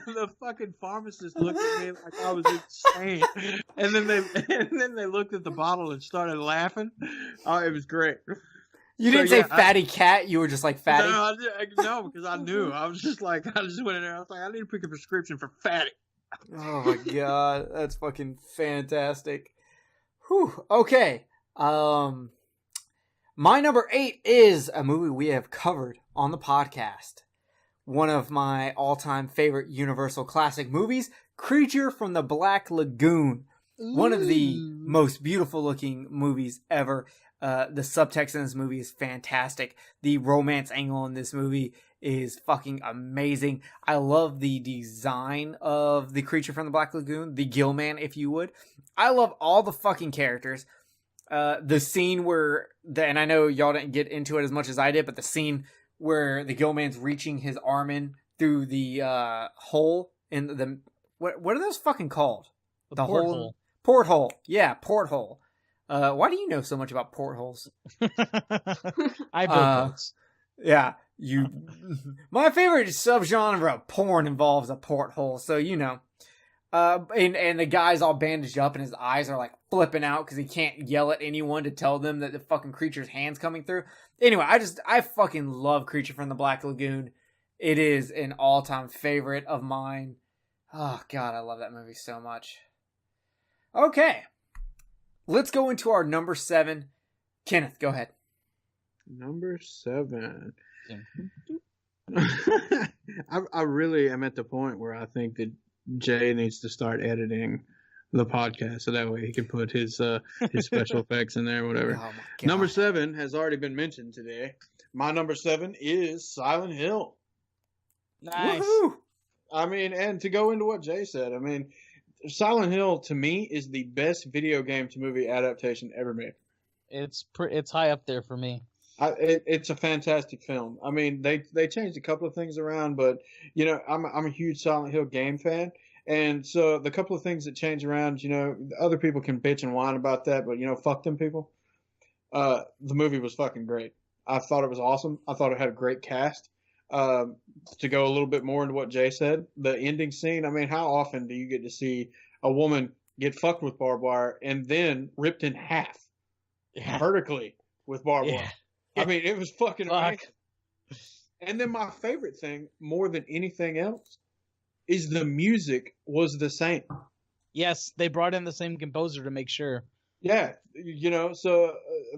The fucking pharmacist looked at me like I was insane. And then they looked at the bottle and started laughing. Oh, it was great. You didn't say Fatty Cat, you were just like Fatty? No, because I knew. I just went in there, I was like, I need to pick a prescription for Fatty. Oh my god, that's fucking fantastic. Whew, okay. My number 8 is a movie we have covered on the podcast. One of my all-time favorite Universal classic movies, Creature from the Black Lagoon. Ooh. One of the most beautiful looking movies ever. The subtext in this movie is fantastic. The romance angle in this movie is fucking amazing. I love the design of the creature from the Black Lagoon, the Gill Man, if you would. I love all the fucking characters. The scene where, and I know y'all didn't get into it as much as I did, but the scene where the Gill Man's reaching his arm in through the hole in the, what are those fucking called? The porthole. Porthole. Yeah, porthole. Why do you know so much about portholes? I build boats. Yeah, my favorite subgenre of porn involves a porthole, so you know. And the guy's all bandaged up and his eyes are like flipping out because he can't yell at anyone to tell them that the fucking creature's hand's coming through. Anyway, I fucking love Creature from the Black Lagoon. It is an all-time favorite of mine. Oh god, I love that movie so much. Okay. Let's go into our number 7. Kenneth, go ahead. Number 7. I really am at the point where I think that Jay needs to start editing the podcast so that way he can put his special effects in there, whatever. Oh number 7 has already been mentioned today. My number 7 is Silent Hill. Nice. Woohoo! I mean, and to go into what Jay said, I mean, Silent Hill to me is the best video game to movie adaptation ever made. It's high up there for me. It's a fantastic film. I mean, they changed a couple of things around, but you know, I'm a huge Silent Hill game fan, and so the couple of things that change around, you know, other people can bitch and whine about that, but you know, fuck them people. The movie was fucking great. I thought it was awesome. I thought it had a great cast. To go a little bit more into what Jay said, the ending scene. I mean, how often do you get to see a woman get fucked with barbed wire and then ripped in half vertically with barbed wire? I mean, it was fucking amazing. And then my favorite thing, more than anything else, is the music was the same. Yes, they brought in the same composer to make sure. Yeah, you know, so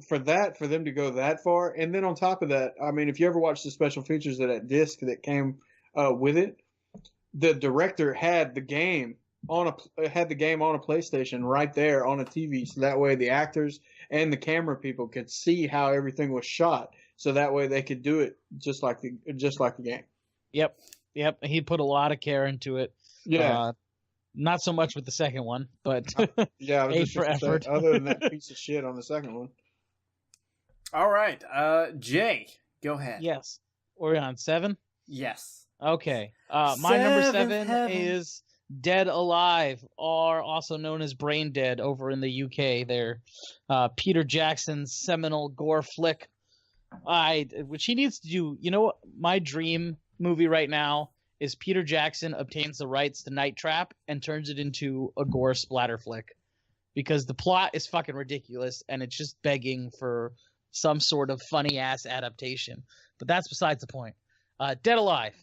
for them to go that far, and then on top of that, I mean, if you ever watch the special features of that disc that came with it, the director had the game on a PlayStation right there on a TV, so that way the actors and the camera people could see how everything was shot, so that way they could do it just like the game. Yep. He put a lot of care into it. Yeah. Not so much with the second one, but yeah, I was A for effort. Say, other than that piece of shit on the second one. All right, Jay, go ahead. Yes. We're on 7? Yes. Okay. My number 7 is Dead Alive, or also known as Brain Dead over in the UK. They're Peter Jackson's seminal gore flick. Which he needs to do. You know what? My dream movie right now is Peter Jackson obtains the rights to Night Trap and turns it into a gore splatter flick. Because the plot is fucking ridiculous and it's just begging for some sort of funny ass adaptation. But that's besides the point. Dead Alive.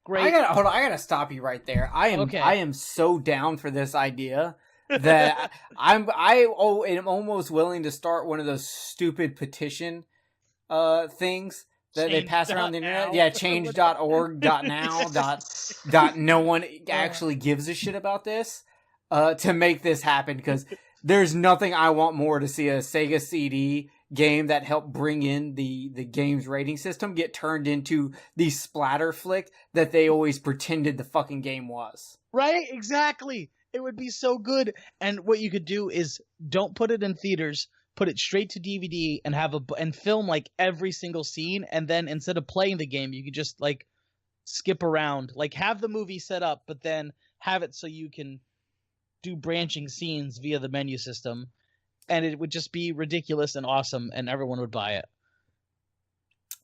Great. Hold on, I gotta stop you right there. I am so down for this idea that I am almost willing to start one of those stupid petition things that they pass around the internet. Yeah, change.org, .now, no one actually gives a shit about this to make this happen, because there's nothing I want more to see a Sega CD game that helped bring in the game's rating system get turned into the splatter flick that they always pretended the fucking game was. Right? Exactly. It would be so good. And what you could do is don't put it in theaters, put it straight to DVD and film like every single scene, and then instead of playing the game, you could just like skip around, like have the movie set up, but then have it so you can do branching scenes via the menu system, and it would just be ridiculous and awesome, and everyone would buy it.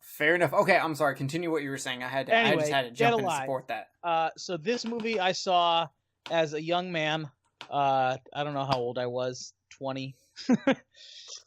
Fair enough. Okay, I'm sorry. Continue what you were saying. I just had to jump in and support that. So this movie I saw as a young man. I don't know how old I was. 20,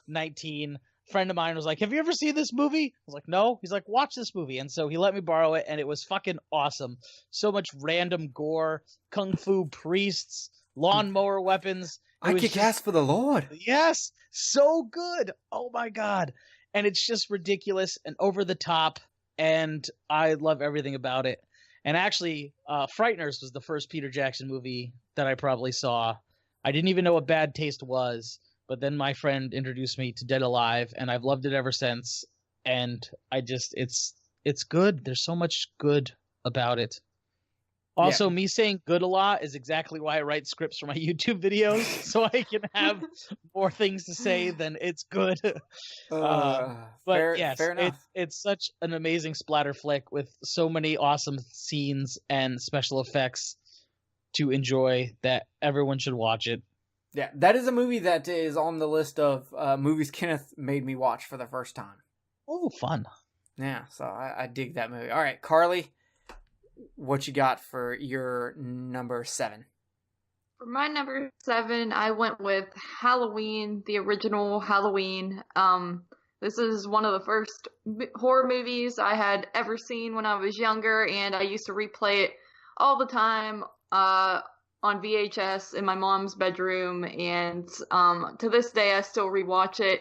19. Friend of mine was like, "Have you ever seen this movie?" I was like, "No." He's like, "Watch this movie," and so he let me borrow it, and it was fucking awesome. So much random gore, kung fu priests, lawnmower weapons. I kick ass for the Lord. Yes, so good. Oh my god. And it's just ridiculous and over the top, and I love everything about it. And actually, Frighteners was the first Peter Jackson movie that I probably saw. I didn't even know what Bad Taste was, but then my friend introduced me to Dead Alive, and I've loved it ever since. And it's it's good. There's so much good about it. Also, me saying good a lot is exactly why I write scripts for my YouTube videos, so I can have more things to say than it's good. But yes, fair enough. it's such an amazing splatter flick with so many awesome scenes and special effects to enjoy that everyone should watch it. Yeah, that is a movie that is on the list of movies Kenneth made me watch for the first time. Oh, fun. Yeah, so I dig that movie. All right, Carly, what you got for your number 7? For my number 7, I went with Halloween, the original Halloween. This is one of the first horror movies I had ever seen when I was younger, and I used to replay it all the time on VHS in my mom's bedroom, and to this day I still rewatch it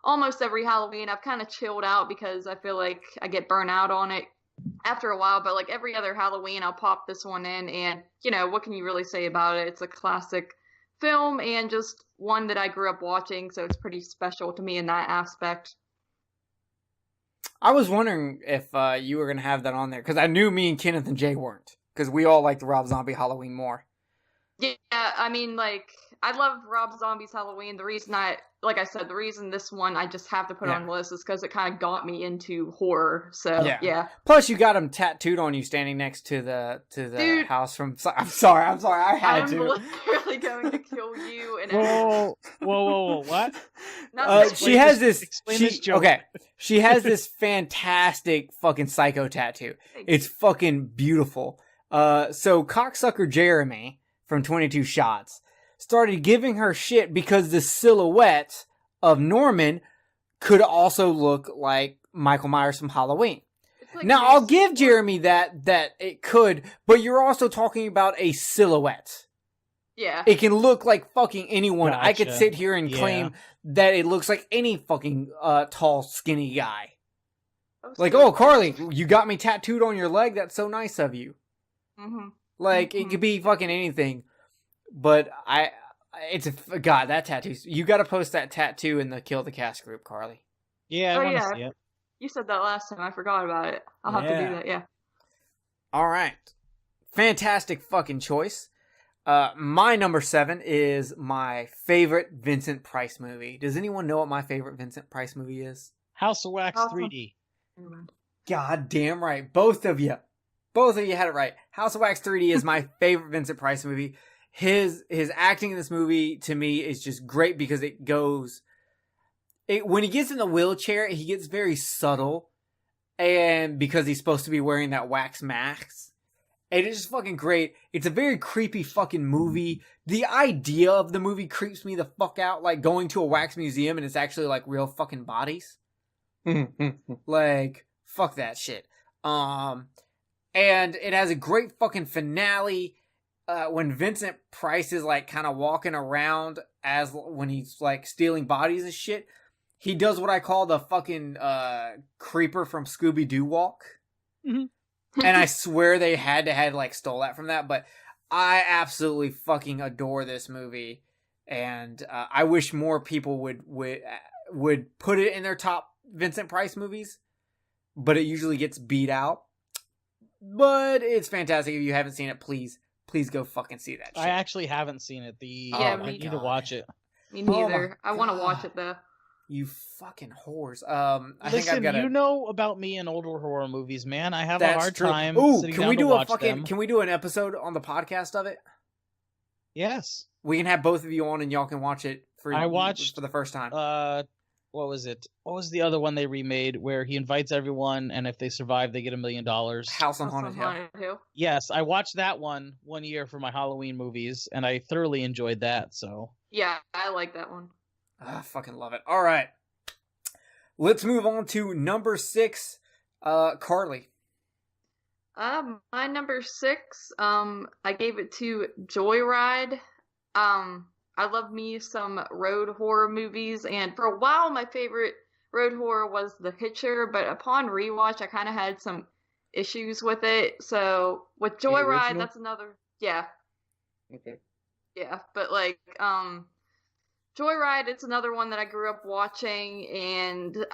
almost every Halloween. I've kind of chilled out because I feel like I get burnt out on it after a while, but like every other Halloween I'll pop this one in, and you know, what can you really say about it? It's a classic film and just one that I grew up watching, so it's pretty special to me in that aspect. I was wondering if you were going to have that on there, because I knew me and Kenneth and Jay weren't, because we all like the Rob Zombie Halloween more. Yeah, I mean, like, I love Rob Zombie's Halloween. The reason the reason this one I just have to put on the list is because it kind of got me into horror. So yeah. Plus, you got him tattooed on you, standing next to the Dude, house from. I'm sorry, I had to. I'm literally going to kill you. And whoa! What? She has this. She has this fantastic fucking psycho tattoo. It's fucking beautiful. So cocksucker Jeremy from 22 Shots started giving her shit because the silhouette of Norman could also look like Michael Myers from Halloween. Like now, I'll give Jeremy that it could, but you're also talking about a silhouette. Yeah. It can look like fucking anyone. Gotcha. I could sit here and claim that it looks like any fucking tall, skinny guy. Like, oh, Carly, you got me tattooed on your leg? That's so nice of you. Mm-hmm. Like, it could be fucking anything. But God, that tattoo. You got to post that tattoo in the Kill the Cast group, Carly. Yeah, I want to see it. You said that last time. I forgot about it. I'll have to do that, yeah. All right. Fantastic fucking choice. My number 7 is my favorite Vincent Price movie. Does anyone know what my favorite Vincent Price movie is? House of Wax 3D. God damn right. Both of you had it right. House of Wax 3D is my favorite Vincent Price movie. His acting in this movie to me is just great because when he gets in the wheelchair, he gets very subtle, and because he's supposed to be wearing that wax mask, and it's just fucking great. It's a very creepy fucking movie. The idea of the movie creeps me the fuck out, like going to a wax museum and it's actually like real fucking bodies. Like, fuck that shit. And it has a great fucking finale. When Vincent Price is like kind of walking around when he's like stealing bodies and shit, he does what I call the fucking creeper from Scooby-Doo walk. Mm-hmm. And I swear they had to have like stole that from that, but I absolutely fucking adore this movie, and I wish more people would put it in their top Vincent Price movies, but it usually gets beat out. But it's fantastic. If you haven't seen it, please go fucking see that shit. I actually haven't seen it. I need to watch it. Me neither. I want to watch it though. You fucking whores. Listen, you know about me and older horror movies, man. I have a hard time sitting down to watch them. Can we do an episode on the podcast of it? Yes. We can have both of you on and y'all can watch it for the first time. What was it? What was the other one they remade where he invites everyone and if they survive they get $1 million? House on Haunted Hill. Yes, I watched that one year for my Halloween movies and I thoroughly enjoyed that, so. Yeah, I like that one. I fucking love it. All right. Let's move on to number 6. Carly. My number 6, I gave it to Joyride. I love me some road horror movies, and for a while my favorite road horror was The Hitcher, but upon rewatch I kind of had some issues with it. So with Joyride, that's another, yeah. Okay. Yeah, but like, Joyride, it's another one that I grew up watching, and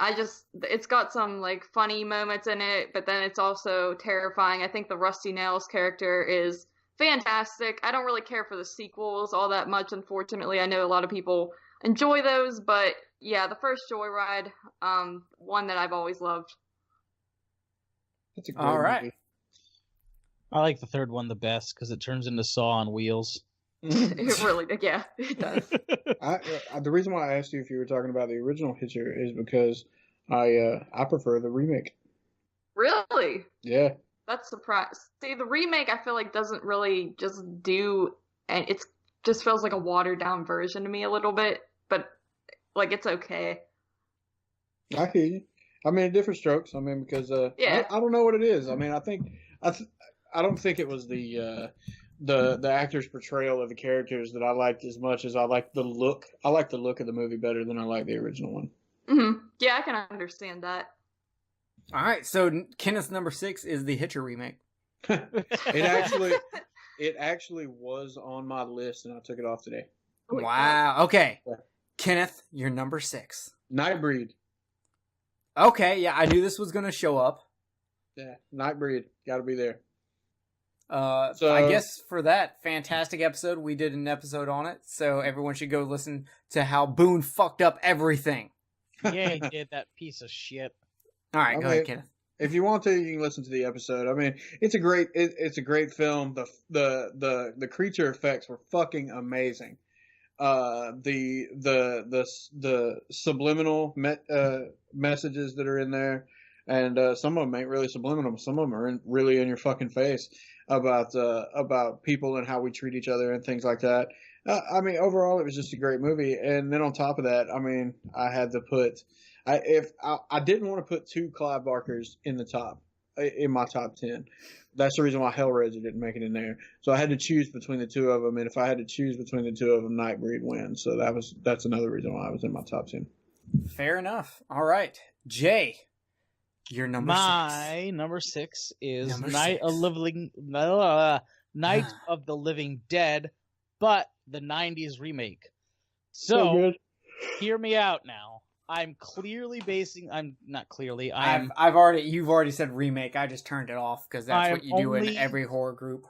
it's got some, like, funny moments in it, but then it's also terrifying. I think the Rusty Nails character is fantastic. I don't really care for the sequels all that much, unfortunately. I know a lot of people enjoy those, but yeah, the first Joyride, one that I've always loved. That's a great All right. movie. I like the third one the best because it turns into Saw on wheels. It really, yeah, it does. The reason why I asked you if you were talking about the original Hitcher is because I prefer the remake. Really? Yeah. That's surprising. See, the remake I feel like doesn't really just do, and it's just feels like a watered down version to me a little bit, but like it's okay. I hear you. I mean, different strokes. I mean, because Yeah. I don't know what it is. I mean, I don't think it was the actor's portrayal of the characters that I liked as much as I liked the look. I like the look of the movie better than I like the original one. Mm-hmm. Yeah, I can understand that. All right, so Kenneth's number 6 is the Hitcher remake. It actually was on my list, and I took it off today. Wow. Okay. Yeah. Kenneth, you're number 6. Nightbreed. Okay, yeah, I knew this was going to show up. Yeah, Nightbreed. Got to be there. So I guess for that fantastic episode, we did an episode on it, so everyone should go listen to how Boone fucked up everything. Yeah, he did, that piece of shit. All right, go ahead, Kenneth. If you want to, you can listen to the episode. I mean, it's a great film. The creature effects were fucking amazing. The subliminal messages that are in there, and some of them ain't really subliminal. Some of them are really in your fucking face about people and how we treat each other and things like that. I mean, overall, it was just a great movie. And then on top of that, I mean, I had to put. I didn't want to put 2 Clive Barkers in my top 10. That's the reason why Hellraiser didn't make it in there. So I had to choose between the 2 of them, and if I had to choose between the 2 of them, Nightbreed wins. So that's another reason why I was in my top 10. Fair enough. All right, Jay, you're number 6. My number 6 is Number Night 6. of the Living Dead, but the 90s remake. So So, good. hear me out now. You've already said remake. I just turned it off because that's what you do in every horror group.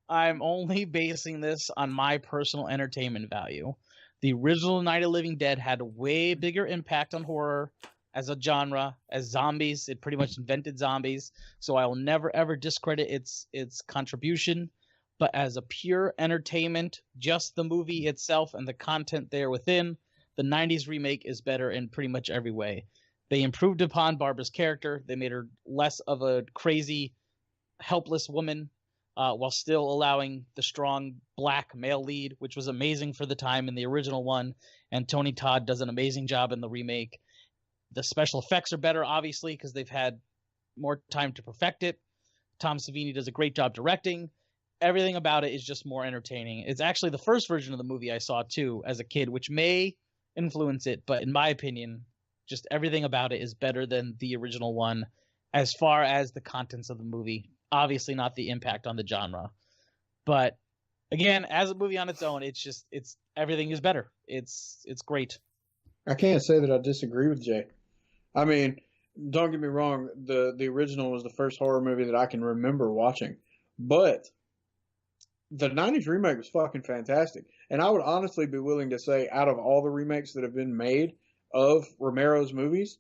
I'm only basing this on my personal entertainment value. The original Night of the Living Dead had a way bigger impact on horror as a genre, as zombies. It pretty much invented zombies, so I will never ever discredit its contribution. But as a pure entertainment, just the movie itself and the content there within, the 90s remake is better in pretty much every way. They improved upon Barbara's character. They made her less of a crazy, helpless woman, while still allowing the strong black male lead, which was amazing for the time in the original one. And Tony Todd does an amazing job in the remake. The special effects are better, obviously, because they've had more time to perfect it. Tom Savini does a great job directing. Everything about it is just more entertaining. It's actually the first version of the movie I saw, too, as a kid, which may influence it, but in my opinion, just everything about it is better than the original one as far as the contents of the movie. Obviously not the impact on the genre, but again, as a movie on its own, it's everything is better. It's great. I can't say that I disagree with Jay. I mean, don't get me wrong, the original was the first horror movie that I can remember watching, but the 90s remake was fucking fantastic. And I would honestly be willing to say, out of all the remakes that have been made of Romero's movies,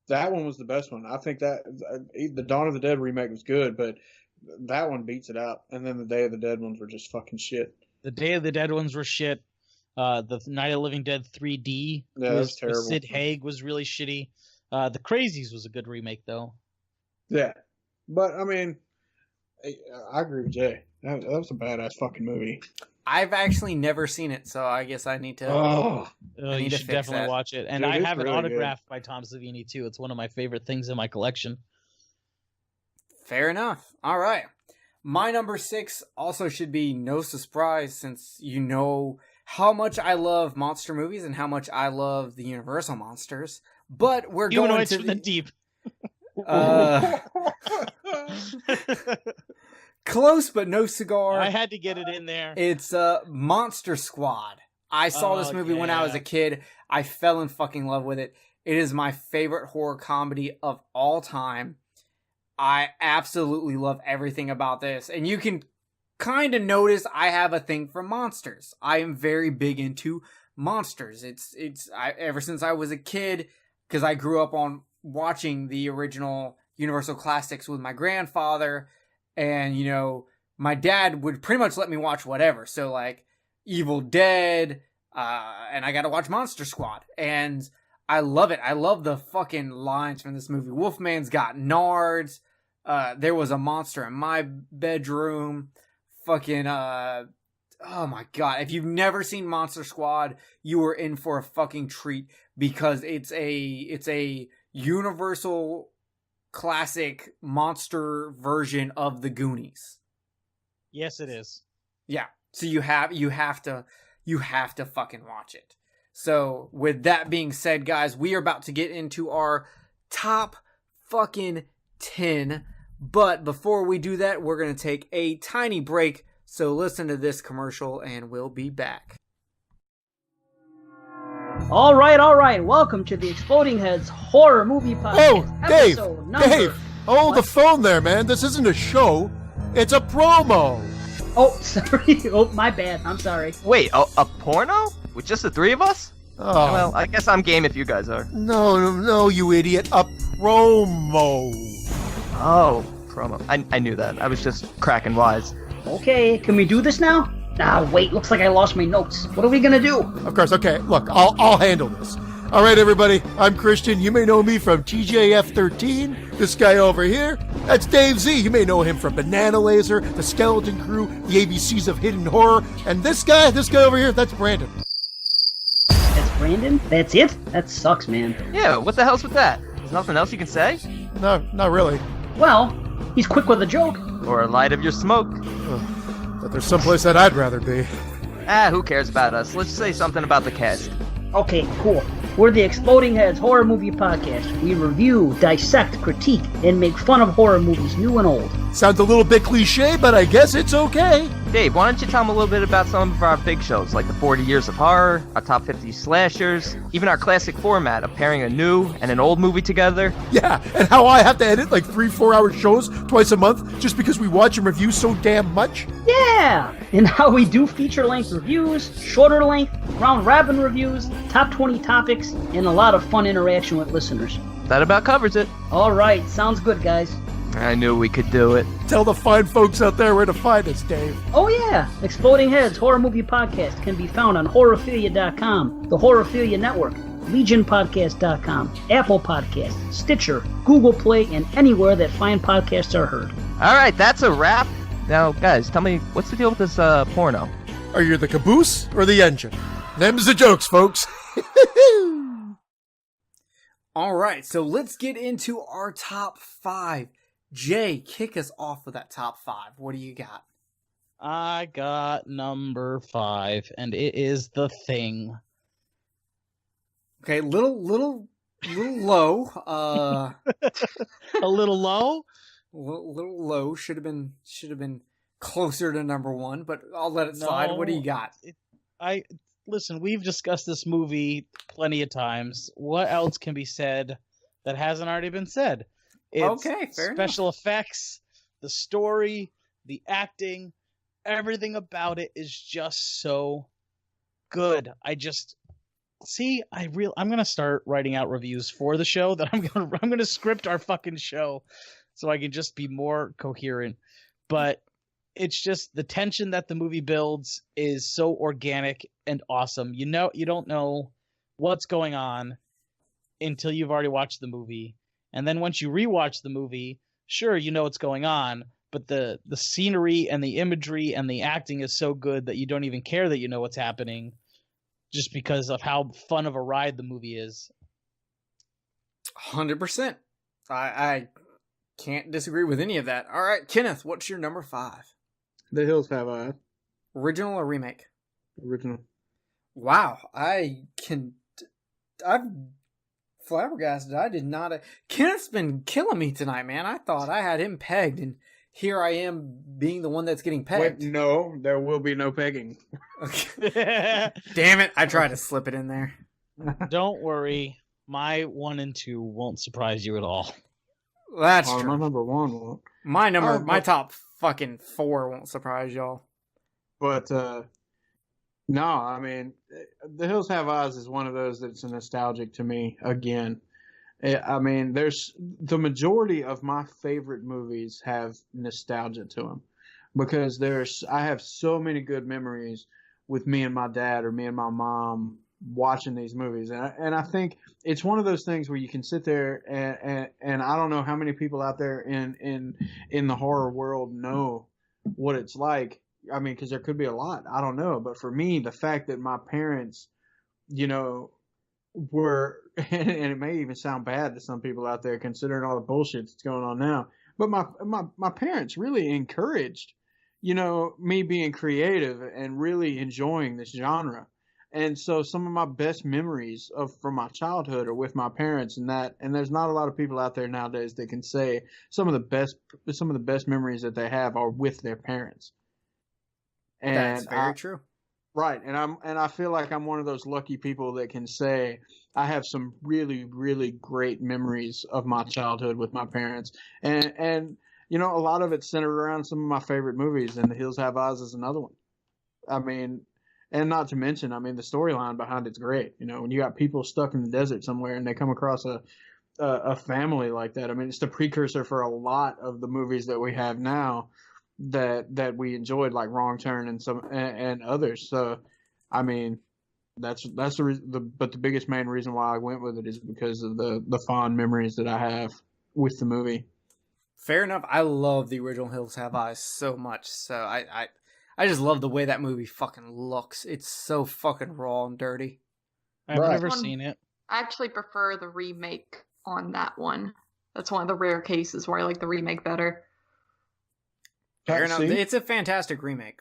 that one was the best one. I think that the Dawn of the Dead remake was good, but that one beats it out. And then the Day of the Dead ones were just fucking shit. The Day of the Dead ones were shit. The Night of the Living Dead 3D was terrible. Sid Haig was really shitty. The Crazies was a good remake, though. Yeah. But, I mean, I agree with Jay. That was a badass fucking movie. I've actually never seen it, so I guess I need to. You should definitely watch it. And Dude, I have it really autographed by Tom Savini, too. It's one of my favorite things in my collection. Fair enough. All right. My number 6 also should be no surprise, since you know how much I love monster movies and how much I love the Universal monsters. But we're going to from the deep. Close, but no cigar. I had to get it in there. It's Monster Squad. I saw this movie when I was a kid. I fell in fucking love with it. It is my favorite horror comedy of all time. I absolutely love everything about this. And you can kind of notice I have a thing for monsters. I am very big into monsters. Ever since I was a kid, because I grew up on watching the original Universal Classics with my grandfather, and, you know, my dad would pretty much let me watch whatever. So, like, Evil Dead, and I got to watch Monster Squad. And I love it. I love the fucking lines from this movie. Wolfman's got nards. There was a monster in my bedroom. Fucking, oh my god. If you've never seen Monster Squad, you are in for a fucking treat, because it's a universal classic monster version of the Goonies. Yes, it is. Yeah. So you have to fucking watch it. So with that being said, guys, we are about to get into our top fucking 10. But before we do that, we're going to take a tiny break. So listen to this commercial and we'll be back. All right. Welcome to the Exploding Heads Horror Movie Podcast. Oh, Dave, episode number... Dave, hold the phone there, man. This isn't a show. It's a promo. Oh, sorry. Oh, my bad. I'm sorry. Wait, a porno? With just the three of us? Oh. Well, I guess I'm game if you guys are. No, you idiot. A promo. Oh, promo. I knew that. I was just cracking wise. Okay, can we do this now? Ah, wait, looks like I lost my notes. What are we gonna do? Of course, okay. Look, I'll handle this. All right, everybody. I'm Christian. You may know me from TJF13. This guy over here, that's Dave Z. You may know him from Banana Laser, The Skeleton Crew, the ABCs of Hidden Horror. And this guy over here, that's Brandon. That's Brandon? That's it? That sucks, man. Yeah, what the hell's with that? There's nothing else you can say? No, not really. Well, he's quick with a joke. Or a light of your smoke? But there's someplace that I'd rather be. Who cares about us? Let's say something about the cast. Okay, cool. We're the Exploding Heads Horror Movie Podcast. We review, dissect, critique, and make fun of horror movies new and old. Sounds a little bit cliche, but I guess it's okay. Dave, why don't you tell them a little bit about some of our big shows, like the 40 Years of Horror, our top 50 slashers, even our classic format of pairing a new and an old movie together. Yeah, and how I have to edit like 3-4 hour shows twice a month just because we watch and review so damn much. Yeah, and how we do feature-length reviews, shorter length, round-robin reviews, top 20 topics, and a lot of fun interaction with listeners. That about covers it. All right, sounds good, guys. I knew we could do it. Tell the fine folks out there where to find us, Dave. Oh yeah, Exploding Heads Horror Movie Podcast can be found on Horrorphilia.com, the Horrorphilia Network, LegionPodcast.com, Apple Podcasts, Stitcher, Google Play, and anywhere that fine podcasts are heard. All right, that's a wrap. Now, guys, tell me, what's the deal with this porno? Are you the caboose or the engine? Them's the jokes, folks. All right, so let's get into our top 5. Jay, kick us off with that top 5. What do you got? I got number 5, and it is The Thing. Okay, little low. A little low? Little low. Should have been closer to number 1, but I'll let it slide. What do you got? Listen, we've discussed this movie plenty of times. What else can be said that hasn't already been said? It's okay, fair special enough. effects, the story, the acting, everything about it is just so good. I'm gonna start writing out reviews for the show that I'm gonna script our fucking show so I can just be more coherent. But it's just the tension that the movie builds is so organic and awesome. You don't know what's going on until you've already watched the movie. And then once you rewatch the movie, sure, you know what's going on, but the scenery and the imagery and the acting is so good that you don't even care that you know what's happening just because of how fun of a ride the movie is. 100%. I can't disagree with any of that. All right, Kenneth, what's your number 5? The Hills Have Eyes. Original or remake? Original. Wow, I'm flabbergasted. I did not. Kenneth's been killing me tonight, man. I thought I had him pegged, and here I am being the one that's getting pegged. Wait, no, there will be no pegging. Damn it! I tried to slip it in there. Don't worry, my 1 and 2 won't surprise you at all. That's My true. number one won't. My top fucking 4 won't surprise y'all. But no, I mean, The Hills Have Eyes is one of those that's nostalgic to me again. I mean, there's the majority of my favorite movies have nostalgia to them because I have so many good memories with me and my dad or me and my mom watching these movies, and I think it's one of those things where you can sit there and I don't know how many people out there in the horror world know what it's like. I mean, because there could be a lot. I don't know. But for me, the fact that my parents, were, and it may even sound bad to some people out there considering all the bullshit that's going on now, but my parents really encouraged, me being creative and really enjoying this genre. And so some of my best memories from my childhood are with my parents, and there's not a lot of people out there nowadays that can say some of the best memories that they have are with their parents. And That's very true. Right, and I feel like I'm one of those lucky people that can say I have some really, really great memories of my childhood with my parents, and a lot of it's centered around some of my favorite movies, and The Hills Have Eyes is another one. I mean, and not to mention, I mean, the storyline behind it's great. When you got people stuck in the desert somewhere and they come across a family like that, I mean, it's the precursor for a lot of the movies that we have now that we enjoyed, like Wrong Turn and others. So, I mean, that's the biggest main reason why I went with it is because of the fond memories that I have with the movie. Fair enough. I love the original Hills Have Eyes so much. So I just love the way that movie fucking looks. It's so fucking raw and dirty. I've never seen it. I actually prefer the remake on that one. That's one of the rare cases where I like the remake better. Fair enough. It's a fantastic remake.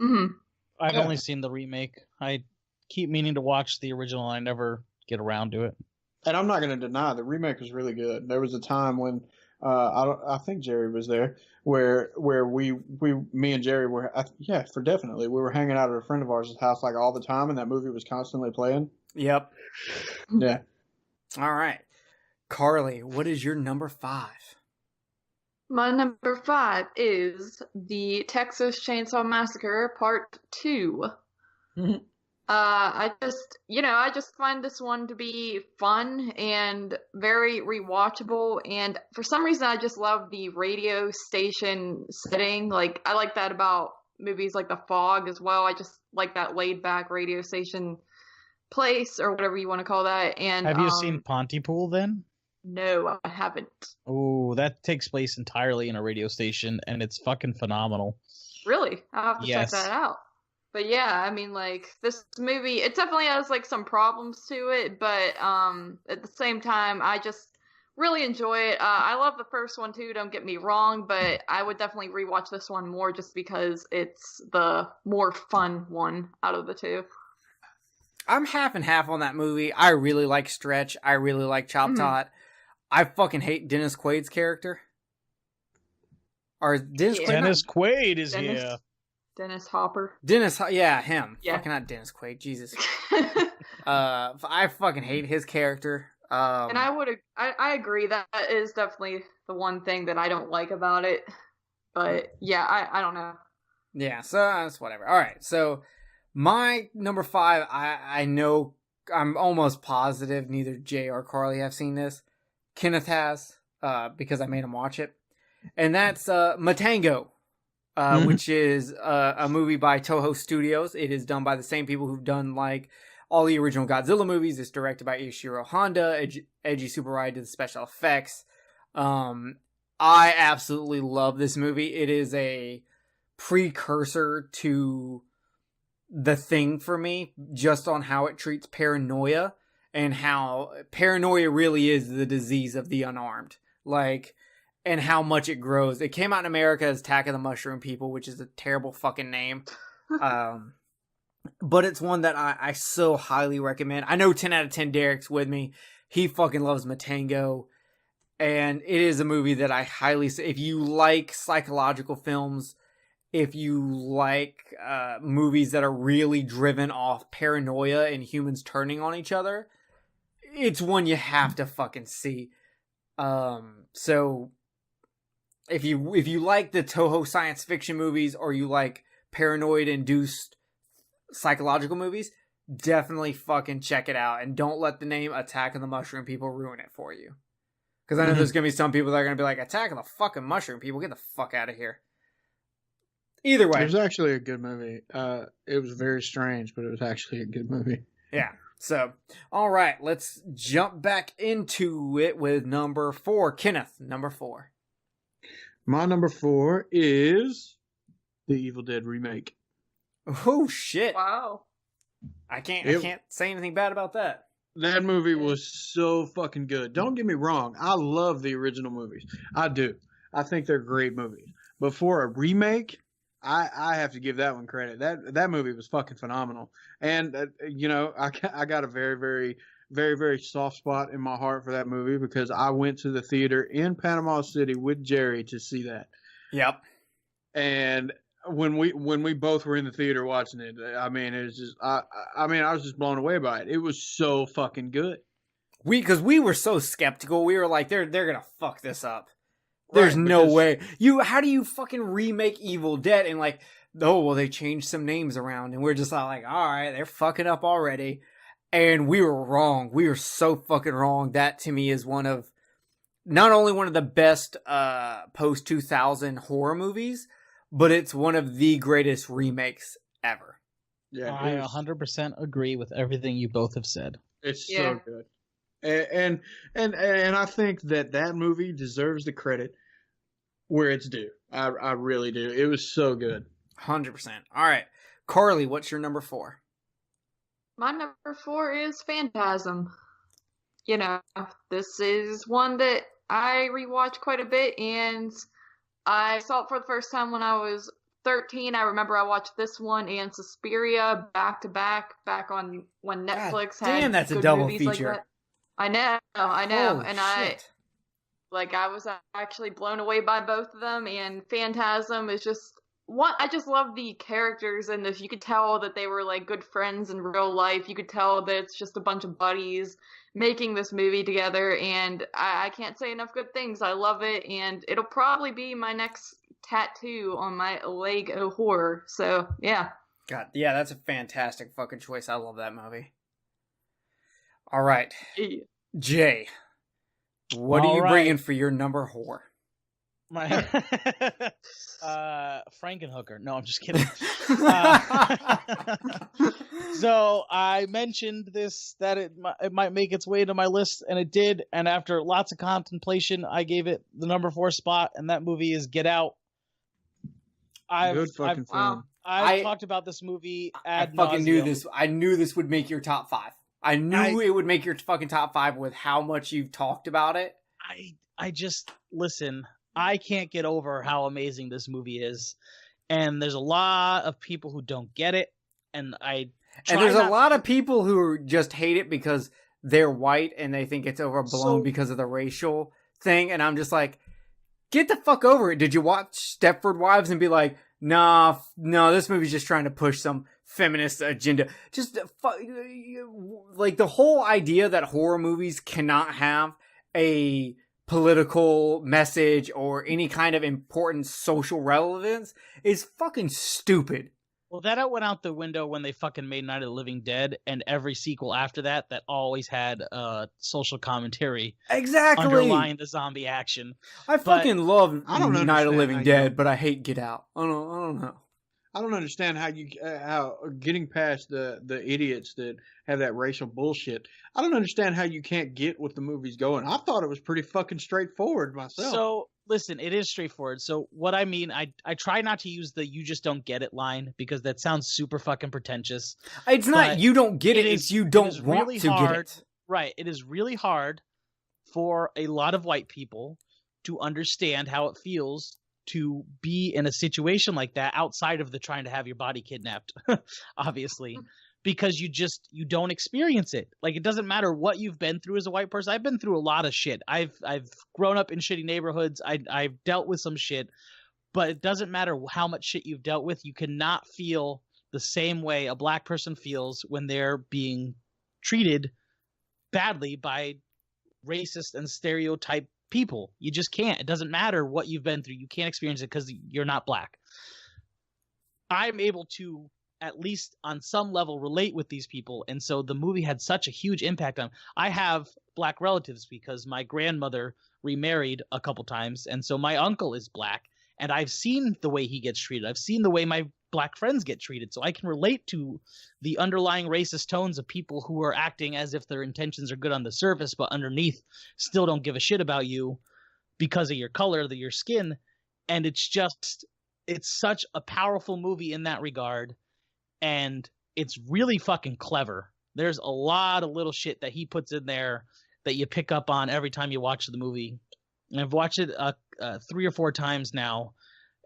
Mm-hmm. I've only seen the remake. I keep meaning to watch the original. I never get around to it. And I'm not going to deny the remake was really good. There was a time when I think Jerry was there where me and Jerry were for definitely we were hanging out at a friend of ours' house like all the time, and that movie was constantly playing. Yep. Yeah. All right, Carly, what is your number 5? My number 5 is the Texas Chainsaw Massacre Part 2. Mm-hmm. I just find this one to be fun and very rewatchable. And for some reason, I just love the radio station setting. Like, I like that about movies like The Fog as well. I just like that laid back radio station place or whatever you want to call that. And have you seen Pontypool then? No, I haven't. Oh, that takes place entirely in a radio station, and it's fucking phenomenal. Really? I'll have to check that out. But yeah, I mean, like, this movie, it definitely has, like, some problems to it, but at the same time, I just really enjoy it. I love the first one, too, don't get me wrong, but I would definitely rewatch this one more just because it's the more fun one out of the two. I'm half and half on that movie. I really like Stretch. I really like Chop Tot. I fucking hate Dennis Quaid's character. Or Dennis Quaid is here. Dennis Hopper. Yeah, him. Yeah. Fucking not Dennis Quaid. Jesus. I fucking hate his character. And I agree. That is definitely the one thing that I don't like about it. But yeah, I don't know. Yeah, so that's whatever. All right, so my number 5, I know, I'm almost positive neither Jay or Carly have seen this. Kenneth has, because I made him watch it. And that's Matango, which is a movie by Toho Studios. It is done by the same people who've done, like, all the original Godzilla movies. It's directed by Ishiro Honda. Eiji Tsuburaya did the special effects. I absolutely love this movie. It is a precursor to The Thing for me, just on how it treats paranoia and how paranoia really is the disease of the unarmed, like, and how much it grows. It came out in America as Attack of the Mushroom People, which is a terrible fucking name. But it's one that I so highly recommend. I know 10 out of 10 Derek's with me. He fucking loves Matango. And it is a movie that I highly say, if you like psychological films, if you like movies that are really driven off paranoia and humans turning on each other, it's one you have to fucking see. So if you like the Toho science fiction movies, or you like paranoid induced psychological movies, definitely fucking check it out, and don't let the name Attack of the Mushroom People ruin it for you. Because I know there's going to be some people that are going to be like, Attack of the fucking Mushroom People, get the fuck out of here. Either way. It was actually a good movie. It was very strange, but it was actually a good movie. Yeah. So, all right, let's jump back into it with number 4. Kenneth, number 4. My number 4 is the Evil Dead remake. Oh, shit. Wow. I can't say anything bad about that. That movie was so fucking good. Don't get me wrong. I love the original movies. I do. I think they're great movies. But for a remake, I have to give that one credit. That movie was fucking phenomenal. And, I got a very, very, very, very soft spot in my heart for that movie because I went to the theater in Panama City with Jerry to see that. Yep. And when we both were in the theater watching it, I mean, it was just, I was just blown away by it. It was so fucking good. Because we were so skeptical. We were like, they're gonna fuck this up. There's Right, no way. How do you fucking remake Evil Dead? And like, oh, well, they changed some names around. And we're just like, all right, they're fucking up already. And we were wrong. We were so fucking wrong. That to me is not only one of the best post-2000 horror movies, but it's one of the greatest remakes ever. Yeah, I 100% agree with everything you both have said. It's so good. And I think that movie deserves the credit where it's due. I really do. It was so good. 100%. All right. Carly, what's your number 4? My number 4 is Phantasm. This is one that I rewatched quite a bit, and I saw it for the first time when I was 13. I remember I watched this one and Suspiria back to back on when Netflix had damn, that's good a double movies feature. like that. I know, Holy and shit. I was actually blown away by both of them. And Phantasm is just one. I just love the characters, and if you could tell that they were like good friends in real life, you could tell that it's just a bunch of buddies making this movie together. And I can't say enough good things. I love it, and it'll probably be my next tattoo on my leg of horror. So yeah. God, yeah, that's a fantastic fucking choice. I love that movie. All right, Jay, what are you bringing for your number 4? My Frankenhooker. No, I'm just kidding. So I mentioned that it might make its way to my list, and it did. And after lots of contemplation, I gave it the number 4 spot, and that movie is Get Out. Good fucking film. I've talked about this movie ad I fucking knew nauseam. this. I knew this would make your top 5. I knew it would make your fucking top 5 with how much you've talked about it. I just listen. I can't get over how amazing this movie is, and there's a lot of people who don't get it, and there's a lot of people who just hate it because they're white and they think it's overblown because of the racial thing, and I'm just like, get the fuck over it. Did you watch Stepford Wives and be like, no, this movie's just trying to push some feminist agenda? Just like the whole idea that horror movies cannot have a political message or any kind of important social relevance is fucking stupid. Well, that went out the window when they fucking made Night of the Living Dead, and every sequel after that always had social commentary underlying the zombie action. I fucking love Night of the Living Dead, but I hate Get Out. I don't know. I don't understand how how getting past the idiots that have that racial bullshit. I don't understand how you can't get what the movie's going. I thought it was pretty fucking straightforward myself. So listen, it is straightforward. So what I mean, I try not to use the "you just don't get it" line because that sounds super fucking pretentious. It's not you don't get it. It's you don't want to get it. Right. It is really hard for a lot of white people to understand how it feels to be in a situation like that outside of the trying to have your body kidnapped, obviously. because you don't experience it. Like, it doesn't matter what you've been through as a white person. I've been through a lot of shit. I've grown up in shitty neighborhoods. I've dealt with some shit, but it doesn't matter how much shit you've dealt with. You cannot feel the same way a black person feels when they're being treated badly by racist and stereotype people. You just can't. It doesn't matter what you've been through. You can't experience it because you're not black. I'm able to, at least on some level, relate with these people, and so the movie had such a huge impact on. I have black relatives because my grandmother remarried a couple times, and so my uncle is black, and I've seen the way he gets treated. I've seen the way my black friends get treated, so I can relate to the underlying racist tones of people who are acting as if their intentions are good on the surface, but underneath still don't give a shit about you because of your color, your skin. And it's such a powerful movie in that regard, and it's really fucking clever. There's a lot of little shit that he puts in there that you pick up on every time you watch the movie. And I've watched it 3 or 4 times now,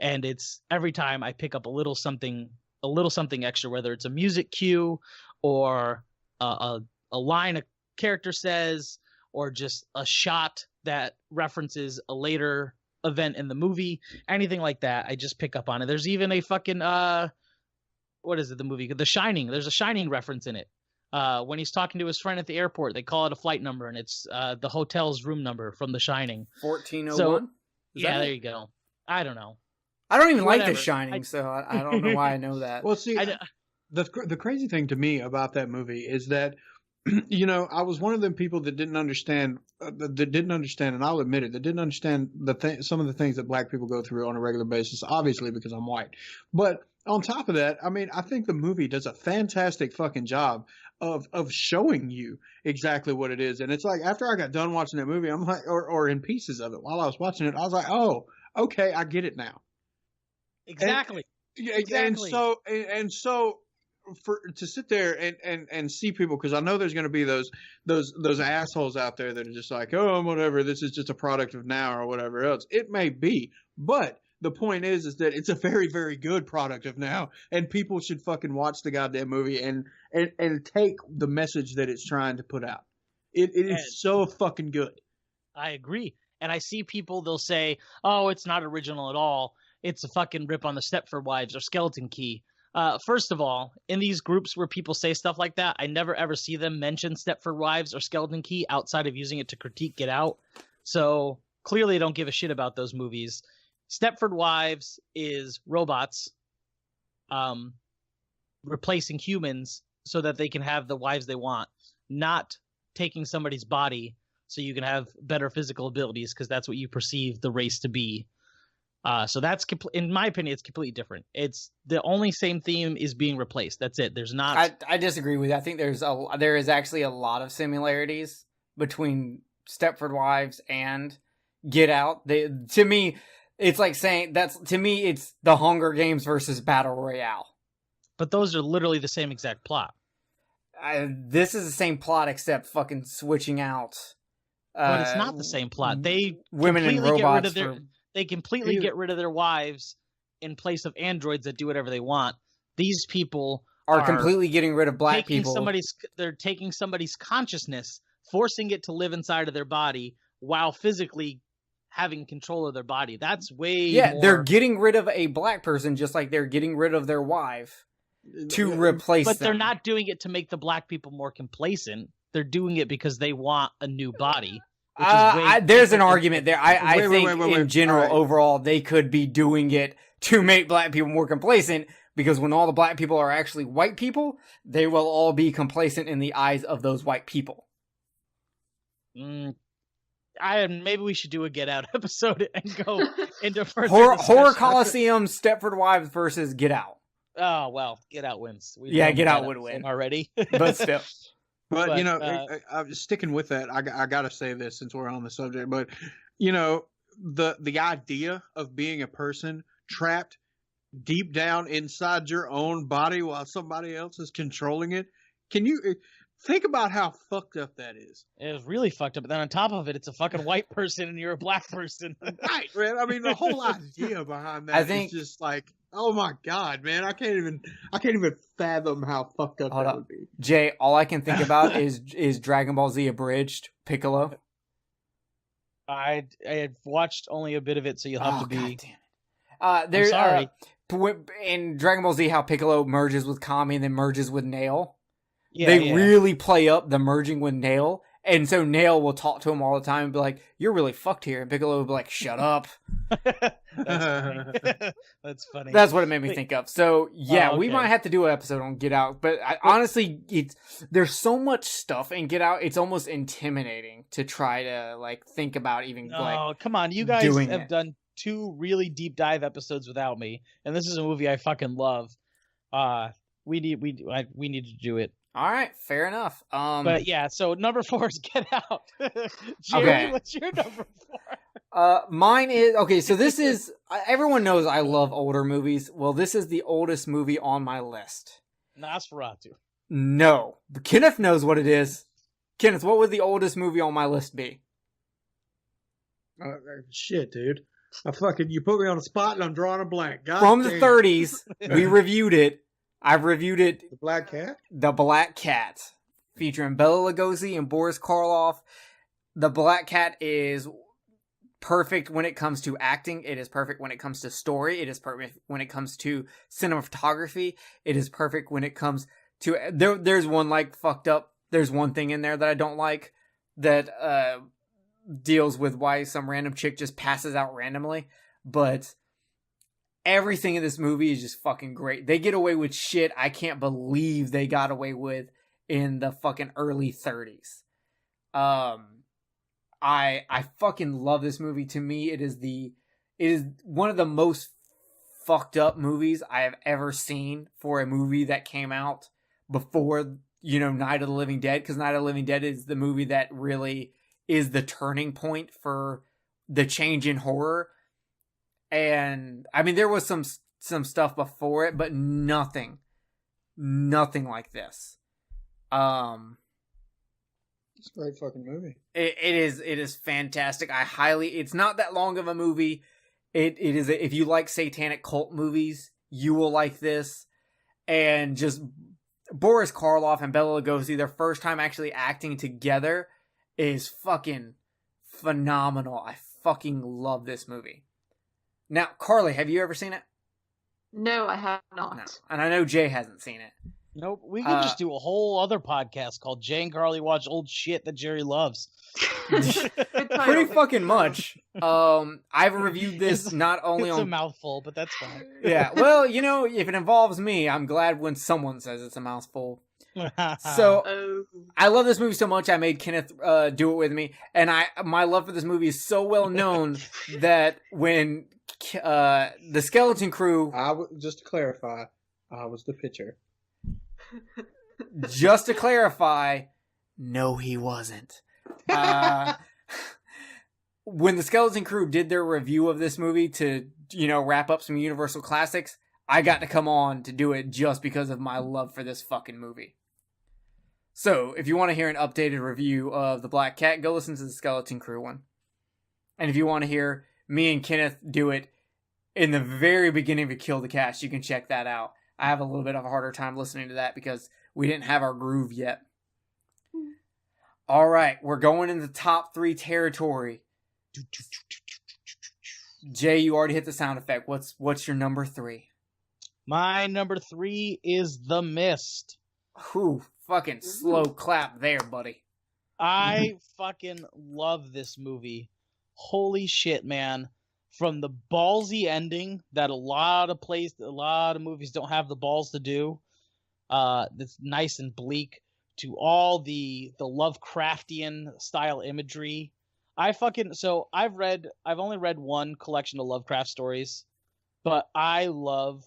and it's every time I pick up a little something extra, whether it's a music cue or a line a character says, or just a shot that references a later event in the movie, anything like that. I just pick up on it. There's even a fucking what is it? The movie The Shining. There's a Shining reference in it. When he's talking to his friend at the airport, they call it a flight number, and it's the hotel's room number from The Shining. 1401. So, yeah, there you go. I don't know. I don't even like The Shining, so I don't know why I know that. Well, see, the crazy thing to me about that movie is that, you know, I was one of them people that didn't understand, and I'll admit it, that didn't understand some of the things that black people go through on a regular basis, obviously because I'm white. But on top of that, I mean, I think the movie does a fantastic fucking job of showing you exactly what it is. And it's like, after I got done watching that movie, I'm like, or in pieces of it while I was watching it, I was like, oh, okay, I get it now. Exactly. Exactly. And so to sit there and see people, because I know there's going to be those assholes out there that are just like, oh, whatever, this is just a product of now or whatever else. It may be, but the point is that it's a very, very good product of now, and people should fucking watch the goddamn movie and take the message that it's trying to put out. It is so fucking good. I agree. And I see people, they'll say, oh, it's not original at all. It's a fucking rip on the Stepford Wives or Skeleton Key. First of all, in these groups where people say stuff like that, I never ever see them mention Stepford Wives or Skeleton Key outside of using it to critique Get Out. So clearly they don't give a shit about those movies. Stepford Wives is robots replacing humans so that they can have the wives they want, not taking somebody's body so you can have better physical abilities because that's what you perceive the race to be. So that's, in my opinion, it's completely different. It's the only same theme is being replaced. That's it. There's not. I disagree with you. I think there is actually a lot of similarities between Stepford Wives and Get Out. To me, it's like saying it's the Hunger Games versus Battle Royale. But those are literally the same exact plot. This is the same plot except fucking switching out. But it's not the same plot. They women and robots. They completely get rid of their wives in place of androids that do whatever they want. These people are completely getting rid of black people. They're taking somebody's consciousness, forcing it to live inside of their body while physically having control of their body. That's way more... they're getting rid of a black person just like they're getting rid of their wife to replace them. But they're not doing it to make the black people more complacent. They're doing it because they want a new body. There's an argument there. I think in general, overall, they could be doing it to make black people more complacent, because when all the black people are actually white people, they will all be complacent in the eyes of those white people. Maybe we should do a Get Out episode and go into further Horror Coliseum, Stepford Wives versus Get Out. Oh, well, Get Out wins. Get Out would win. Already. But still. But, you know, I'm sticking with that. I got to say this since we're on the subject. But, you know, the idea of being a person trapped deep down inside your own body while somebody else is controlling it. Can you think about how fucked up that is? It is really fucked up. But then on top of it, it's a fucking white person and you're a black person. Right, man. I mean, the whole idea behind that is just like, Oh my god, man! I can't even fathom how fucked up Hold that up. would be. Jay, all I can think about is Dragon Ball Z Abridged Piccolo. I had watched only a bit of it, so you'll have to be. God damn it. There's, sorry. In Dragon Ball Z, how Piccolo merges with Kami and then merges with Nail. Yeah, They really play up the merging with Nail. And so Nail will talk to him all the time and be like, "You're really fucked here." And Piccolo will be like, "Shut up." That's funny. That's funny. That's what it made me think of. So, yeah, Oh, we okay. might have to do an episode on Get Out. But honestly, there's so much stuff in Get Out, it's almost intimidating to try to, like, think about even, No, come on. You guys doing have it. done 2 really deep dive episodes without me, and this is a movie I fucking love. We need to do it. All right, fair enough. But yeah, so number 4 is Get Out. Jerry, Okay. what's your number 4? Mine is okay. So this is everyone knows I love older movies. Well, this is the oldest movie on my list. Nosferatu. No, but Kenneth knows what it is. Kenneth, what would the oldest movie on my list be? Shit, dude. You put me on the spot and I'm drawing a blank. God From the damn. 30s, we reviewed it. I've reviewed it. The Black Cat. The Black Cat, featuring Bela Lugosi and Boris Karloff. The Black Cat is perfect when it comes to acting. It is perfect when it comes to story. It is perfect when it comes to cinematography. It is perfect when it comes to... There's one, like, fucked up... There's one thing in there that I don't like that deals with why some random chick just passes out randomly. But... everything in this movie is just fucking great. They get away with shit I can't believe they got away with in the fucking early 30s. I fucking love this movie. To me, it is one of the most fucked up movies I have ever seen for a movie that came out before, Night of the Living Dead, because Night of the Living Dead is the movie that really is the turning point for the change in horror. And I mean, there was some stuff before it, but nothing like this. It's a great fucking movie. It is fantastic. It's not that long of a movie. It is, if you like satanic cult movies, you will like this. And just Boris Karloff and Bela Lugosi, their first time actually acting together is fucking phenomenal. I fucking love this movie. Now, Carly, have you ever seen it? No, I have not. No. And I know Jay hasn't seen it. Nope. We could just do a whole other podcast called Jay and Carly Watch Old Shit That Jerry Loves. Pretty fucking much. I've reviewed this not only It's on... a mouthful, but that's fine. Yeah, well, if it involves me, I'm glad when someone says it's a mouthful. So, Oh. I love this movie so much, I made Kenneth do it with me. And my love for this movie is so well known that when the Skeleton Crew... Just to clarify, I was the pitcher. Just to clarify, no, he wasn't. When the Skeleton Crew did their review of this movie to, wrap up some Universal classics, I got to come on to do it just because of my love for this fucking movie. So, if you want to hear an updated review of The Black Cat, go listen to the Skeleton Crew one. And if you want to hear me and Kenneth do it in the very beginning of Kill the Cast, you can check that out. I have a little bit of a harder time listening to that because we didn't have our groove yet. All right, we're going into top 3 territory. Jay, you already hit the sound effect. What's your number 3? My number 3 is The Mist. Whew, fucking slow clap there, buddy. I fucking love this movie. Holy shit, man. From the ballsy ending that a lot of movies don't have the balls to do, that's nice and bleak, to all the Lovecraftian style imagery. I've only read one collection of Lovecraft stories, but I love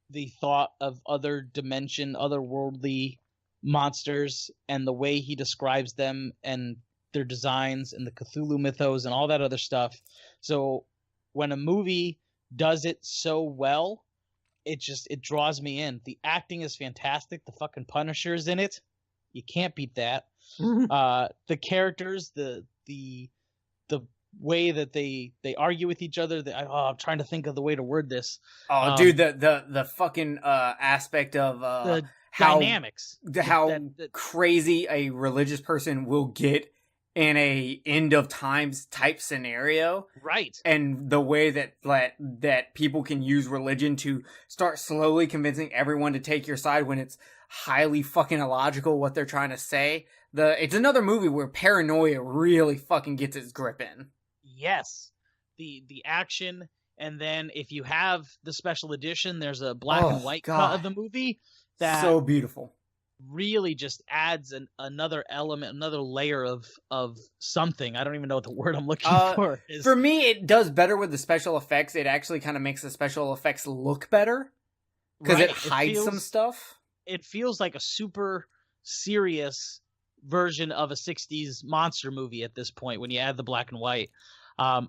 the thought of other dimension, otherworldly monsters and the way he describes them and their designs and the Cthulhu mythos and all that other stuff. So when a movie does it so well, it draws me in. The acting is fantastic. The fucking Punisher's in it. You can't beat that. The characters, the way that they argue with each other. I'm trying to think of the way to word this. Oh, dude, the fucking aspect of The how dynamics. how crazy a religious person will get in a end of times type scenario, right? And the way that people can use religion to start slowly convincing everyone to take your side when it's highly fucking illogical what they're trying to say. It's another movie where paranoia really fucking gets its grip in. Yes, the action, and then if you have the special edition, there's a black and white cut of the movie that so beautiful. Really just adds another element, another layer of something. I don't even know what the word I'm looking for is. For me, it does better with the special effects. It actually kind of makes the special effects look better because it hides some stuff. It feels like a super serious version of a 60s monster movie at this point when you add the black and white. I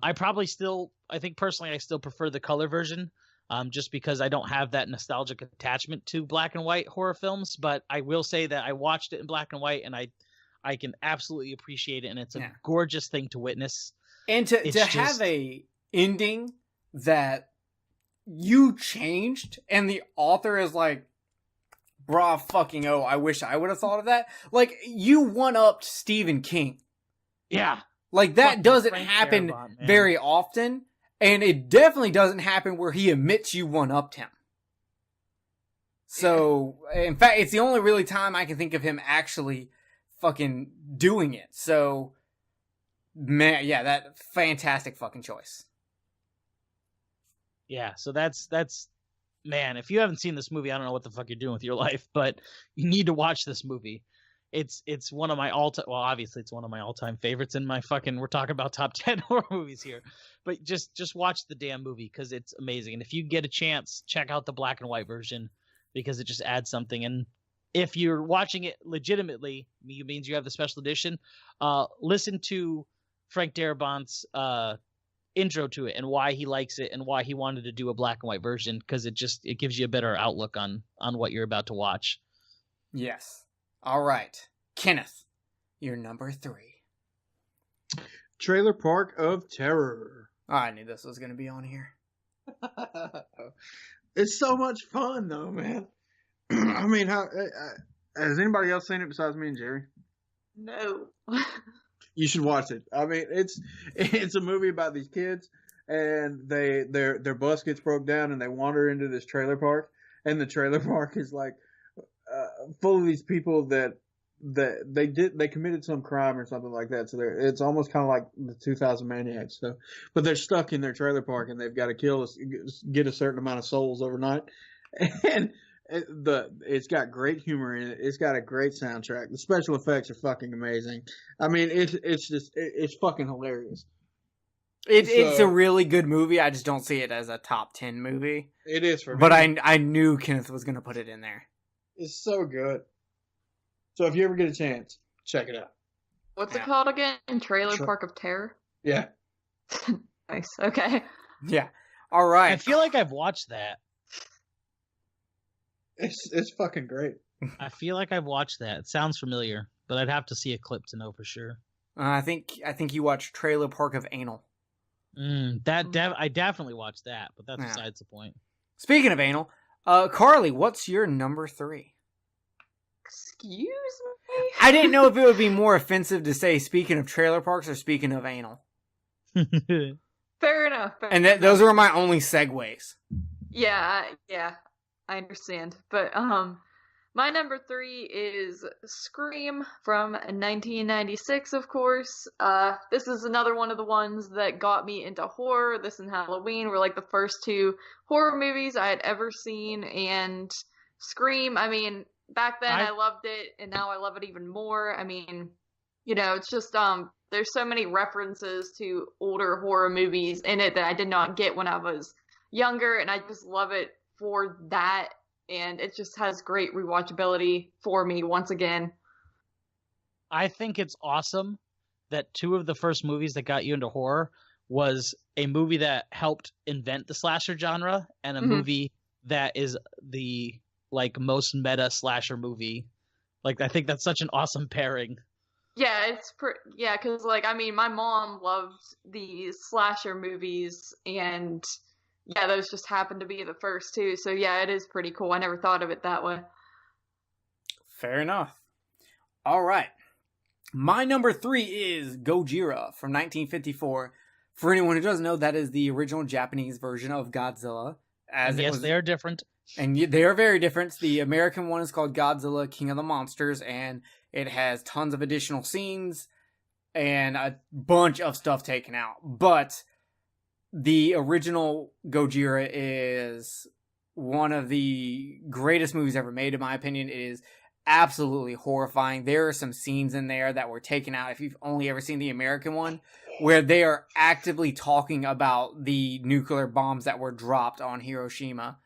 think personally I still prefer the color version. Just because I don't have that nostalgic attachment to black and white horror films, but I will say that I watched it in black and white, and I can absolutely appreciate it, and it's a gorgeous thing to witness. And to have a ending that you changed, and the author is like, "Brah, fucking oh, I wish I would have thought of that." Like, you one-upped Stephen King. Yeah, like that doesn't happen very often. And it definitely doesn't happen where he admits you one-upped him. So, in fact, it's the only really time I can think of him actually fucking doing it. So, man, yeah, that fantastic fucking choice. Yeah, so that's man, if you haven't seen this movie, I don't know what the fuck you're doing with your life, but you need to watch this movie. It's one of my obviously it's one of my all-time favorites in my fucking, we're talking about top 10 horror movies here. But just watch the damn movie because it's amazing. And if you get a chance, check out the black and white version because it just adds something. And if you're watching it legitimately, it means you have the special edition. Listen to Frank Darabont's intro to it and why he likes it and why he wanted to do a black and white version because it gives you a better outlook on what you're about to watch. Yes. All right, Kenneth, you're number 3. Trailer Park of Terror. Oh, I knew this was going to be on here. It's so much fun, though, man. I mean, has anybody else seen it besides me and Jerry? No. You should watch it. I mean, it's a movie about these kids, and their bus gets broke down, and they wander into this trailer park, and the trailer park is like full of these people that they committed some crime or something like that. So it's almost kind of like the 2000 Maniacs stuff, but they're stuck in their trailer park and they've got to get a certain amount of souls overnight. And it's got great humor in it. It's got a great soundtrack. The special effects are fucking amazing. I mean, it's fucking hilarious. It's a really good movie. I just don't see it as a top 10 movie. It is for me. But I knew Kenneth was going to put it in there. It's so good. So if you ever get a chance, check it out. What's it called again? Trailer Park of Terror? Yeah. Nice. Okay. Yeah. All right. I feel like I've watched that. It's fucking great. I feel like I've watched that. It sounds familiar, but I'd have to see a clip to know for sure. I think you watched Trailer Park of Anal. I definitely watched that, but that's besides the point. Speaking of anal, Carly, what's your number 3? Excuse me? I didn't know if it would be more offensive to say speaking of trailer parks or speaking of anal. Fair enough. Those were my only segues. Yeah, I understand. But my number 3 is Scream from 1996, of course. This is another one of the ones that got me into horror. This and Halloween were like the first 2 horror movies I had ever seen. And Scream, I mean, back then I loved it, and now I love it even more. I mean, it's just, there's so many references to older horror movies in it that I did not get when I was younger, and I just love it for that. And it just has great rewatchability for me once again. I think it's awesome that 2 of the first movies that got you into horror was a movie that helped invent the slasher genre and a movie that is the most meta slasher movie. I think that's such an awesome pairing. Yeah, yeah, because like I mean, my mom loved these slasher movies, and yeah, those just happened to be the first two. So yeah, it is pretty cool. I never thought of it that way. Fair enough. All right. My number 3 is Gojira from 1954. For anyone who doesn't know, that is the original Japanese version of Godzilla. Yes, they are different. And they are very different. The American one is called Godzilla King of the Monsters, and it has tons of additional scenes and a bunch of stuff taken out. But the original Gojira is one of the greatest movies ever made, in my opinion. It is absolutely horrifying. There are some scenes in there that were taken out, if you've only ever seen the American one, where they are actively talking about the nuclear bombs that were dropped on Hiroshima.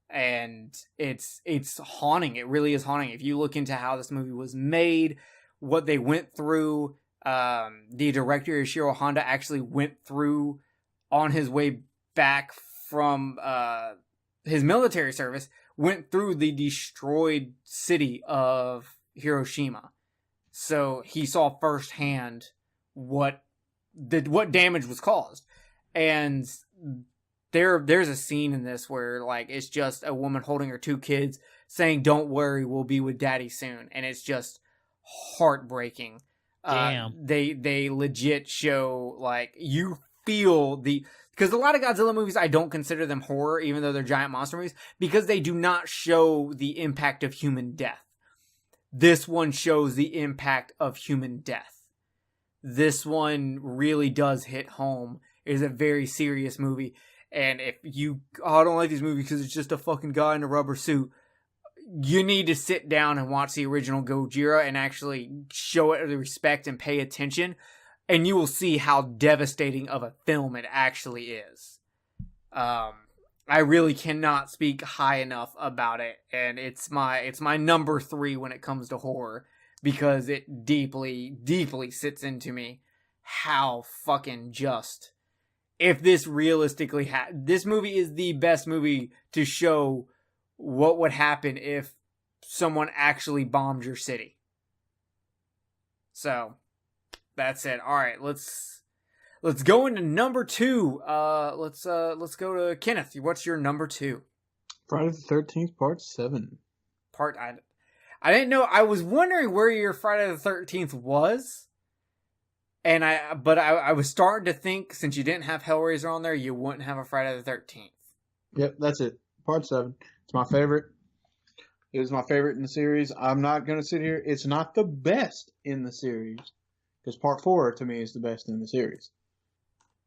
And it's haunting. It really is haunting. If you look into how this movie was made, what they went through, the director Yoshiro Honda actually went through on his way back from his military service, went through the destroyed city of Hiroshima. So he saw firsthand what damage was caused. And there's a scene in this where like it's just a woman holding her 2 kids saying, "Don't worry, we'll be with daddy soon." And it's just heartbreaking. Damn. They legit show, like, you feel because a lot of Godzilla movies, I don't consider them horror, even though they're giant monster movies, because they do not show the impact of human death. This one shows the impact of human death. This one really does hit home. It is a very serious movie. And if you, I don't like these movies because it's just a fucking guy in a rubber suit, you need to sit down and watch the original Gojira and actually show it the respect and pay attention. And you will see how devastating of a film it actually is. I really cannot speak high enough about it, and it's my number 3 when it comes to horror, because it deeply, deeply sits into me how fucking just. If this realistically this movie is the best movie to show what would happen if someone actually bombed your city. So that's it. All right, let's go into number 2. Let's go to Kenneth. What's your number 2? Friday the 13th, Part 7. I didn't know. I was wondering where your Friday the 13th was, and I was starting to think, since you didn't have Hellraiser on there, you wouldn't have a Friday the 13th. Yep, that's it. Part 7. It's my favorite. It was my favorite in the series. I'm not gonna sit here. It's not the best in the series, because Part 4 to me is the best in the series.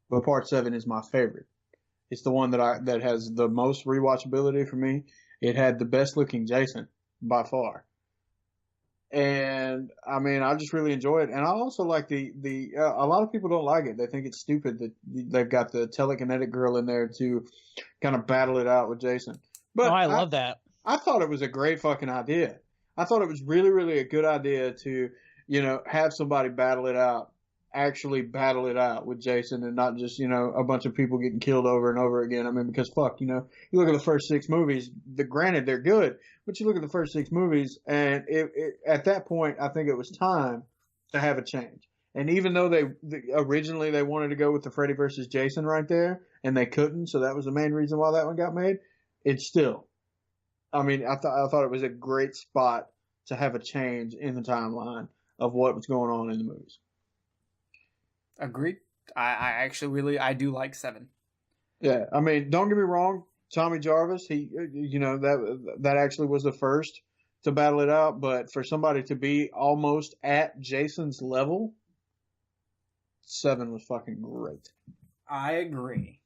But Part 7 is my favorite. It's the one that has the most rewatchability for me. It had the best looking Jason by far. And I mean, I just really enjoy it. And I also like a lot of people don't like it. They think it's stupid that they've got the telekinetic girl in there to kind of battle it out with Jason. But I love that. I thought it was a great fucking idea. I thought it was really, really a good idea to, have somebody actually battle it out with Jason, and not just, a bunch of people getting killed over and over again. I mean, because you look at the first 6 movies, granted they're good, but you look at the first 6 movies, and at that point, I think it was time to have a change. And even though originally they wanted to go with the Freddy versus Jason right there, and they couldn't, so that was the main reason why that one got made, it's still, I mean, I thought it was a great spot to have a change in the timeline of what was going on in the movies. Agreed. I actually really, I do like 7. Yeah, I mean, don't get me wrong. Tommy Jarvis, he, that actually was the first to battle it out. But for somebody to be almost at Jason's level, 7 was fucking great. I agree.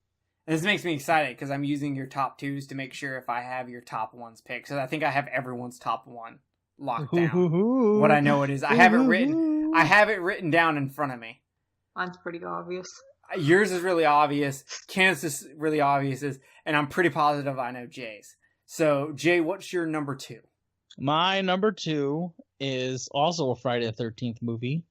And this makes me excited because I'm using your top 2s to make sure if I have your top 1s picked. So I think I have everyone's top 1 locked down. What I know it is. I have it written down in front of me. Mine's pretty obvious. Yours is really obvious. Kenneth's is really obvious, and I'm pretty positive I know Jay's. So, Jay, what's your number 2? My number 2 is also a Friday the 13th movie.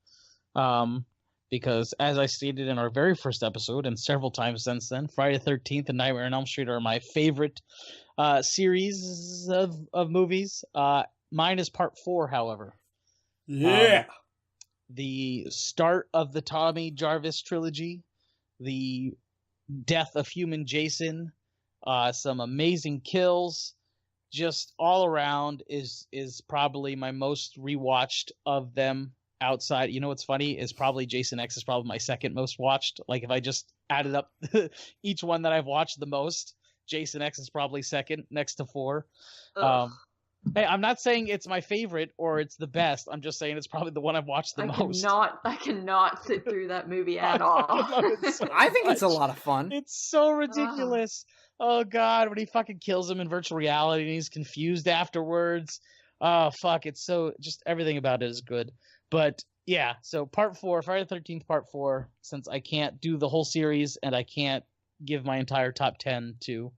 Because, as I stated in our very first episode, and several times since then, Friday the 13th and Nightmare on Elm Street are my favorite series of movies. Mine is Part 4, however. Yeah. the start of the Tommy Jarvis trilogy, the death of human Jason, some amazing kills, just all around is probably my most rewatched of them outside. You know what's funny is probably Jason X is probably my second most watched. Like if I just added up each one that I've watched the most, Jason X is probably second next to 4. Hey, I'm not saying it's my favorite or it's the best. I'm just saying it's probably the one I've watched the most. I cannot sit through that movie at all. I think it's a lot of fun. It's so ridiculous. Oh God, when he fucking kills him in virtual reality and he's confused afterwards. Oh fuck, it's so just everything about it is good. But yeah, so part 4, Friday the 13th part 4, since I can't do the whole series and I can't give my entire top 10 to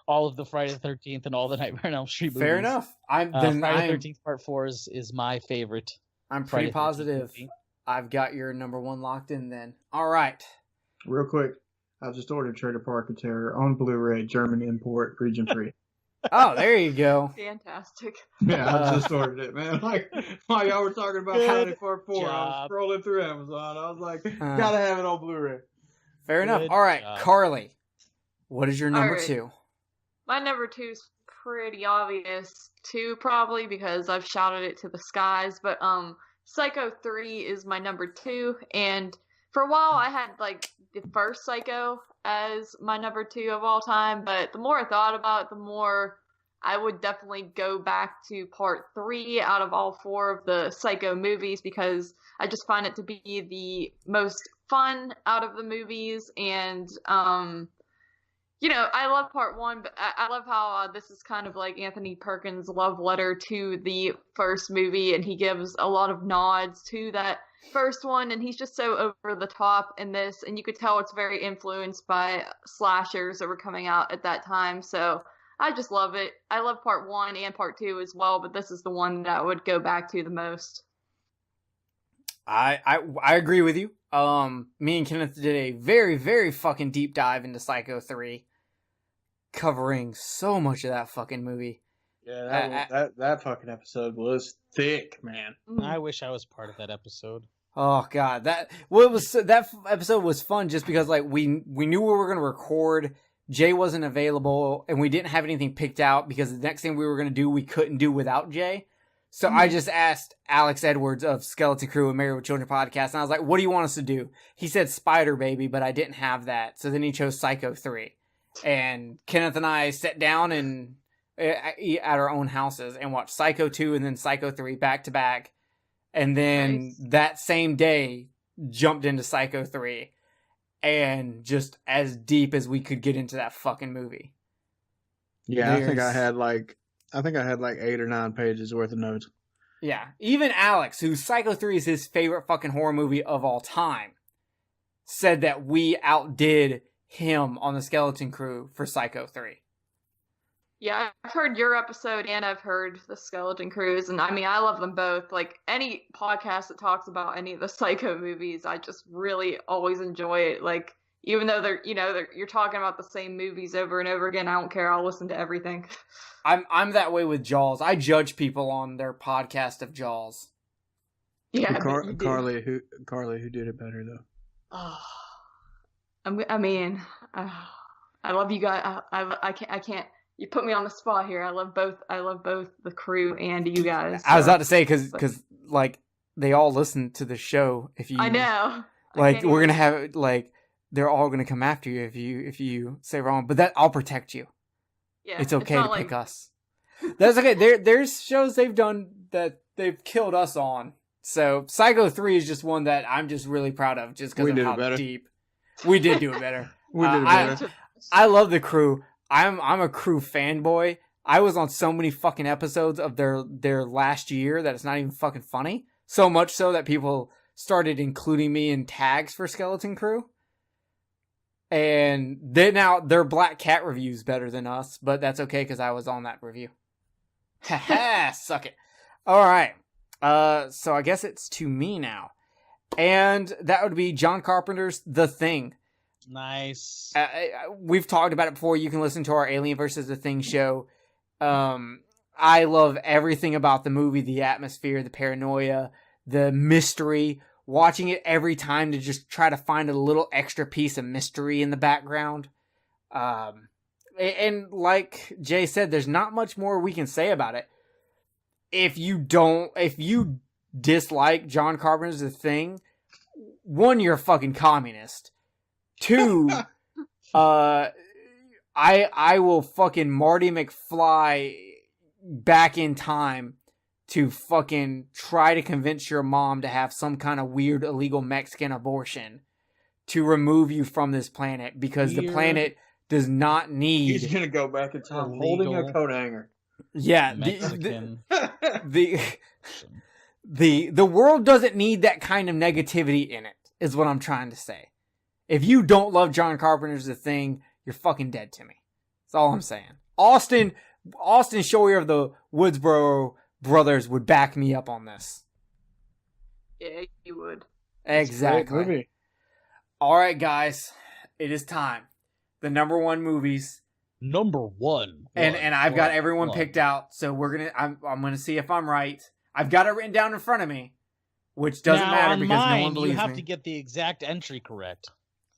all of the Friday the 13th and all the Nightmare on Elm Street movies. Fair enough. Friday the 13th part 4 is my favorite. I'm pretty positive I've got your number 1 locked in then. All right. Real quick, I just ordered Trailer Park of Terror on Blu-ray, German import, region free. Oh, there you go. Fantastic. Yeah, I just ordered it, man. Like while y'all were talking about Friday Part 4, I was scrolling through Amazon. I was like, gotta have it on Blu-ray. Fair enough. All right, Carly, what is your number 2? My number 2 is pretty obvious too, probably because I've shouted it to the skies. But Psycho 3 is my number 2, and for a while I had like the first Psycho as my number 2 of all time. But the more I thought about it, the more I would definitely go back to part 3 out of all 4 of the Psycho movies, because I just find it to be the most fun out of the movies. And you know, I love part 1, but I love how this is kind of like Anthony Perkins' love letter to the first movie, and he gives a lot of nods to that first one, and he's just so over the top in this, and you could tell it's very influenced by slashers that were coming out at that time. So I just love it. I love part 1 and part 2 as well, but this is the one that I would go back to the most. I agree with you. Me and Kenneth did a very, very fucking deep dive into Psycho 3, covering so much of that fucking movie. Yeah, that fucking episode was thick, man. I wish I was part of that episode. Oh God, that episode was fun just because like we knew we were gonna record. Jay wasn't available, and we didn't have anything picked out because the next thing we were gonna do we couldn't do without Jay. So I just asked Alex Edwards of Skeleton Crew and Married with Children podcast, and I was like, what do you want us to do? He said Spider Baby, but I didn't have that. So then he chose Psycho 3. And Kenneth and I sat down and at our own houses and watched Psycho 2 and then Psycho 3 back to back. And then that same day, jumped into Psycho 3. And just as deep as we could get into that fucking movie. Yeah, I think I had like 8 or 9 pages worth of notes. Yeah. Even Alex, who Psycho 3 is his favorite fucking horror movie of all time, said that we outdid him on the Skeleton Crew for Psycho 3. Yeah, I've heard your episode and I've heard the Skeleton Crew's, and I mean, I love them both. Like, any podcast that talks about any of the Psycho movies, I just really always enjoy it. Like, even though you're talking about the same movies over and over again, I don't care. I'll listen to everything. I'm that way with Jaws. I judge people on their podcast of Jaws. Yeah, Carly, who did it better though? Oh, I mean, I love you guys. I can't. You put me on the spot here. I love both the crew and you guys. So. I was about to say because like they all listen to the show. If you, I know. Like we're gonna have like they're all gonna come after you if you say wrong. But that I'll protect you. Yeah, it's okay to pick us. That's okay. There's shows they've done that they've killed us on. So Psycho 3 is just one that I'm just really proud of, just because of how deep we did do it better. We did it better. I love the crew. I'm a crew fanboy. I was on so many fucking episodes of their last year that it's not even fucking funny. So much so that people started including me in tags for Skeleton Crew. And their Black Cat review's better than us, but that's okay because I was on that review. Haha, suck it. All right. So I guess it's to me now. And that would be John Carpenter's The Thing. Nice. We've talked about it before. You can listen to our Alien vs. The Thing show. I love everything about the movie, the atmosphere, the paranoia, the mystery, watching it every time to just try to find a little extra piece of mystery in the background. And like Jay said, there's not much more we can say about it. If you dislike John Carpenter's The Thing, one, you're a fucking communist. Two, I will fucking Marty McFly back in time to fucking try to convince your mom to have some kind of weird illegal Mexican abortion to remove you from this planet, because the planet does not need... He's gonna go back in time holding a coat hanger. Yeah, Mexican. The world doesn't need that kind of negativity in it, is what I'm trying to say. If you don't love John Carpenter's The Thing, you're fucking dead to me. That's all I'm saying. Austin Shoyer of the Woodsboro Brothers would back me up on this. Yeah, you would. Exactly. All right, guys, it is time. The number one movies. Number one. And I've got everyone picked out, so I'm gonna see if I'm right. I've got it written down in front of me, which doesn't matter because no one believes me. You have to get the exact entry correct.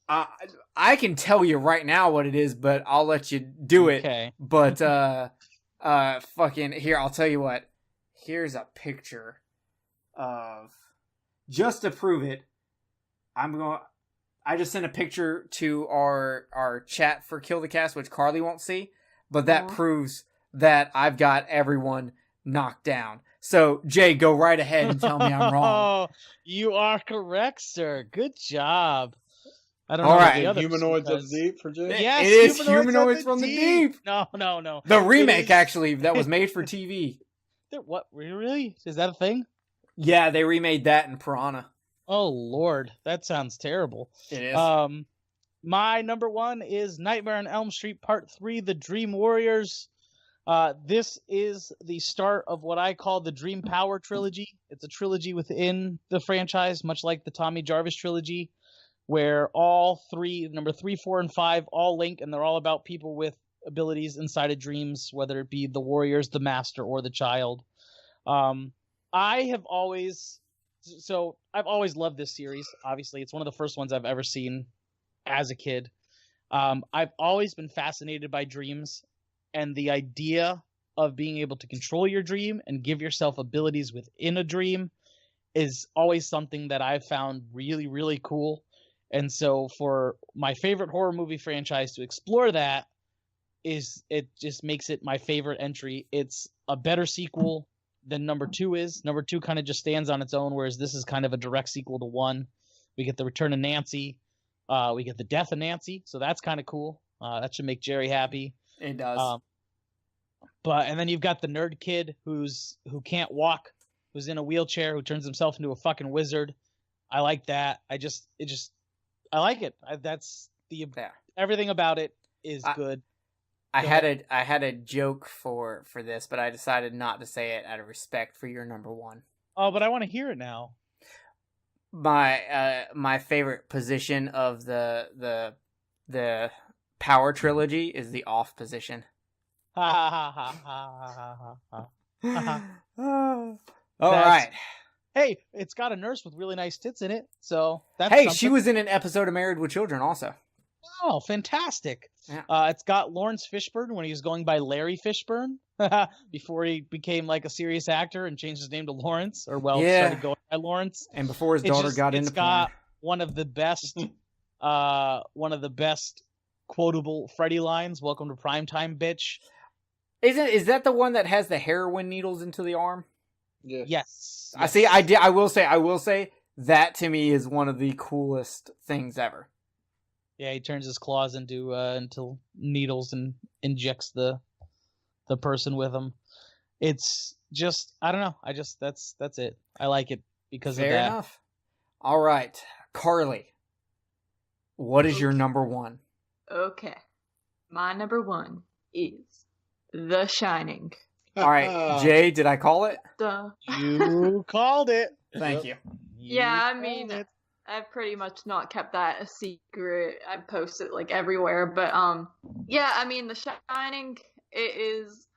I can tell you right now what it is, but I'll let you do it. Okay. But fucking here, I'll tell you what. Here's a picture of, just to prove it. I just sent a picture to our chat for Kill the Cast, which Carly won't see, but that proves that I've got everyone knocked down. So, Jay, go right ahead and tell me I'm wrong. You are correct, sir. Good job. I don't All know right. the other Humanoids of the Deep for Jay? Yes, it is Humanoids from the Deep. No. The remake, actually, that was made for TV. What? Really? Is that a thing? Yeah, they remade that in Piranha. Oh, Lord. That sounds terrible. It is. My number one is Nightmare on Elm Street Part 3, The Dream Warriors. This is the start of what I call the Dream Power trilogy. It's a trilogy within the franchise, much like the Tommy Jarvis trilogy, where all three, number 3, 4, and 5, all link, and they're all about people with abilities inside of dreams, whether it be the warriors, the master, or the child. I've always loved this series. Obviously, it's one of the first ones I've ever seen as a kid. I've always been fascinated by dreams, and the idea of being able to control your dream and give yourself abilities within a dream is always something that I've found really, really cool. And so for my favorite horror movie franchise to explore that, it just makes it my favorite entry. It's a better sequel than number 2 is. Number 2 kind of just stands on its own, whereas this is kind of a direct sequel to 1. We get the return of Nancy. We get the death of Nancy, so that's kind of cool. That should make Jerry happy. It does. And then you've got the nerd kid who can't walk, who's in a wheelchair, who turns himself into a fucking wizard. I like that. I like it. Everything about it is good. I had a joke for this, but I decided not to say it out of respect for your number one. Oh, but I want to hear it now. My favorite position of the Power trilogy is the off position. All right. Hey, it's got a nurse with really nice tits in it, so that's Hey, something. she was in an episode of Married with Children also. Oh, fantastic. Yeah. It's got Lawrence Fishburne when he was going by Larry Fishburne before he became like a serious actor and changed his name to Lawrence, started going by Lawrence. And before his daughter got into porn. It's got one of the best quotable Freddy lines. Welcome to primetime, bitch. Is that the one that has the heroin needles into the arm? Yeah. Yes. I will say that to me is one of the coolest things ever. Yeah, he turns his claws into needles and injects the person with them. It's just, I don't know. That's it. I like it because of that. Fair enough. All right, Carly, what is your number one? Okay. My number one is The Shining. All right, Jay, did I call it? Duh. You called it. Thank you. Yeah, I mean, I've pretty much not kept that a secret. I post it like everywhere, but yeah, I mean, The Shining, it is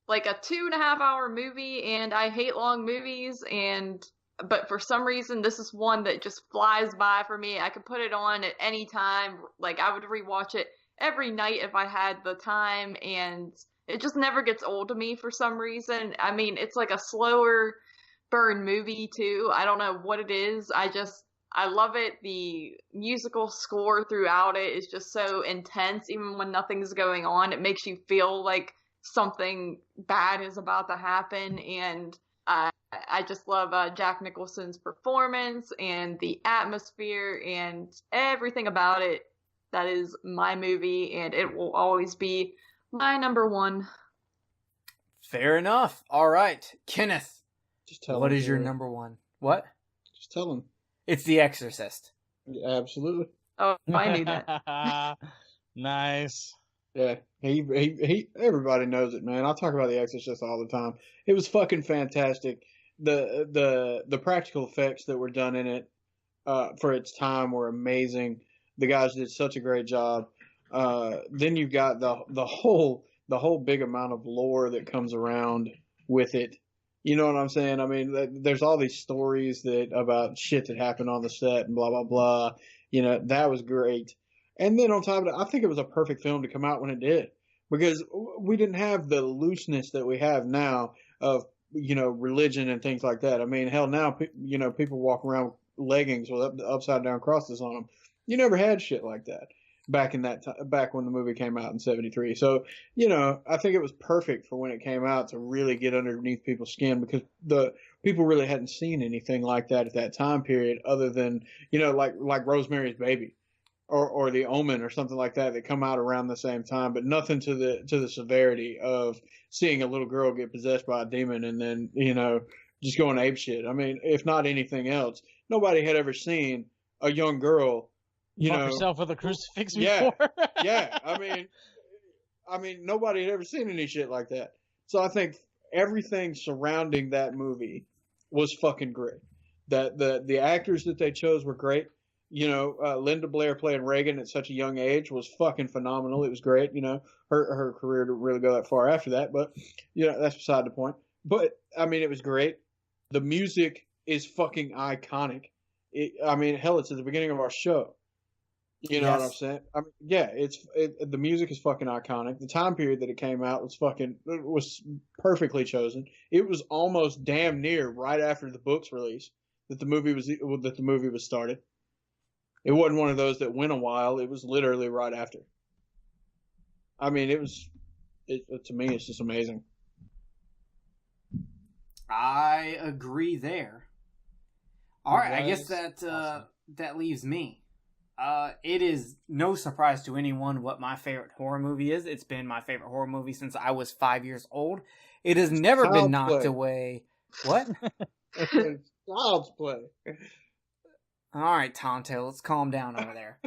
like a 2.5 hour movie, and I hate long movies, and but for some reason, this is one that just flies by for me. I could put it on at any time. Like, I would rewatch it every night if I had the time, and it just never gets old to me for some reason. I mean, it's like a slower burn movie, too. I don't know what it is. I love it. The musical score throughout it is just so intense, even when nothing's going on. It makes you feel like something bad is about to happen, and I just love Jack Nicholson's performance and the atmosphere and everything about it. That is my movie, and it will always be my number one. Fair enough. All right, Kenneth. Just tell What him, is your Jared. number one? What? Just tell him. It's The Exorcist. Yeah, absolutely. Oh, I knew that. Nice. Yeah, he. Everybody knows it, man. I talk about The Exorcist all the time. It was fucking fantastic. The practical effects that were done in it, for its time, were amazing. The guys did such a great job. Then you've got the whole big amount of lore that comes around with it. You know what I'm saying? I mean, there's all these stories about shit that happened on the set and blah blah blah. You know, that was great. And then on top of it, I think it was a perfect film to come out when it did, because we didn't have the looseness that we have now of, you know, religion and things like that. I mean, hell, now, you know, people walk around with leggings with upside down crosses on them. You never had shit like that back in that back when the movie came out in '73. So, you know, I think it was perfect for when it came out to really get underneath people's skin, because the people really hadn't seen anything like that at that time period, other than, you know, like Rosemary's Baby. Or The Omen or something like that come out around the same time, but nothing to the severity of seeing a little girl get possessed by a demon and then, you know, just going apeshit. I mean, if not anything else, nobody had ever seen a young girl, you Fuck know, yourself with a crucifix yeah, before. yeah. I mean, nobody had ever seen any shit like that. So I think everything surrounding that movie was fucking great. That the actors that they chose were great. You know, Linda Blair playing Reagan at such a young age was fucking phenomenal. It was great. You know, her career didn't really go that far after that, but, you know, that's beside the point. But, I mean, it was great. The music is fucking iconic. I mean, hell, it's at the beginning of our show. You know what I'm saying? I mean, yeah, the music is fucking iconic. The time period that it came out was perfectly chosen. It was almost damn near right after the book's release that the movie was started. It wasn't one of those that went a while. It was literally right after. I mean, to me, it's just amazing. I agree there. All right, I guess that awesome. that leaves me. It is no surprise to anyone what my favorite horror movie is. It's been my favorite horror movie since I was 5 years old. It has never been knocked away. What? Child's play. All right, Tonto, let's calm down over there.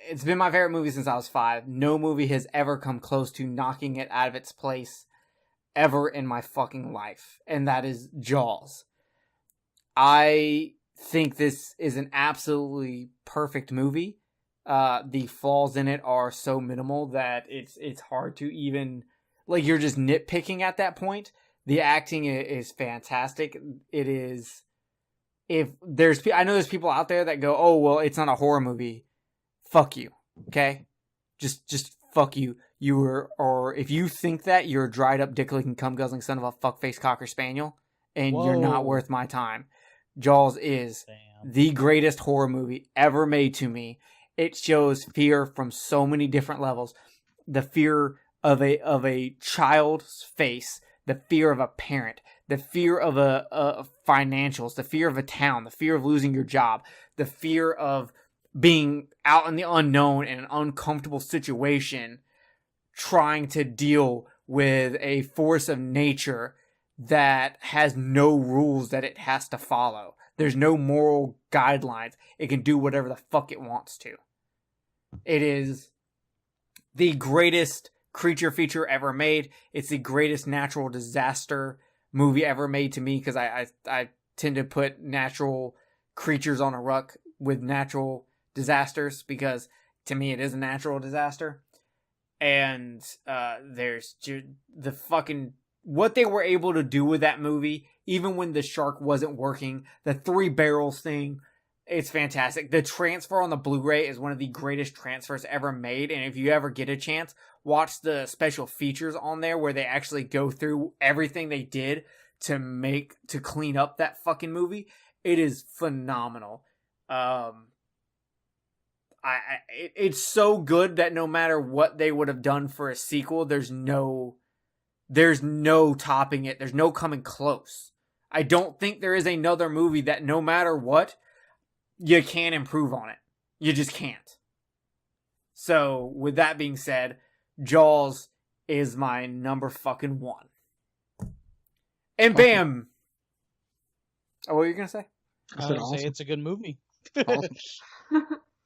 It's been my favorite movie since I was 5. No movie has ever come close to knocking it out of its place ever in my fucking life, and that is Jaws. I think this is an absolutely perfect movie. The flaws in it are so minimal that it's hard to even, like, you're just nitpicking at that point. The acting is fantastic. It is. I know there's people out there that go, oh, well, it's not a horror movie. Fuck you. Okay? Just fuck you. Or if you think that, you're a dried up dick-licking cum-guzzling son of a fuck-faced cocker spaniel, and you're not worth my time. Jaws is the greatest horror movie ever made to me. It shows fear from so many different levels. The fear of a child's face, the fear of a parent, the fear of financials, the fear of a town, the fear of losing your job, the fear of being out in the unknown in an uncomfortable situation, trying to deal with a force of nature that has no rules that it has to follow. There's no moral guidelines. It can do whatever the fuck it wants to. It is the greatest creature feature ever made. It's the greatest natural disaster movie ever made to me, because I tend to put natural creatures on a ruck with natural disasters, because to me it is a natural disaster. And there's the fucking what they were able to do with that movie, even when the shark wasn't working, the 3 barrels thing, it's fantastic. The transfer on the Blu-ray is one of the greatest transfers ever made, and if you ever get a chance, watch the special features on there where they actually go through everything they did to clean up that fucking movie. It is phenomenal. It's so good that no matter what they would have done for a sequel, there's no topping it. There's no coming close. I don't think there is another movie that no matter what, you can't improve on it. You just can't. So, with that being said, Jaws is my number fucking 1. And bam! Oh, what were you going to say? I was going to say it's a good movie. Awesome.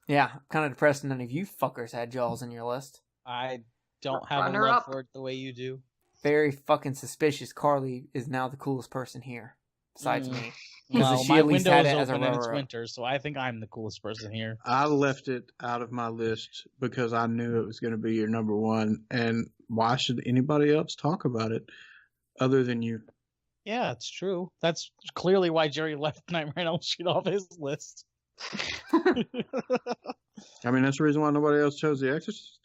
Yeah, I'm kind of depressed none of you fuckers had Jaws in your list. I don't have a love for it the way you do. Very fucking suspicious. Carly is now the coolest person here, besides me. Well, she my at least window had is it as a open and it's runner-up. winter, so I think I'm the coolest person here. I left it out of my list because I knew it was going to be your number 1, and why should anybody else talk about it other than you? Yeah, it's true. That's clearly why Jerry left Nightmare on Elm Street off his list. I mean, that's the reason why nobody else chose The Exorcist.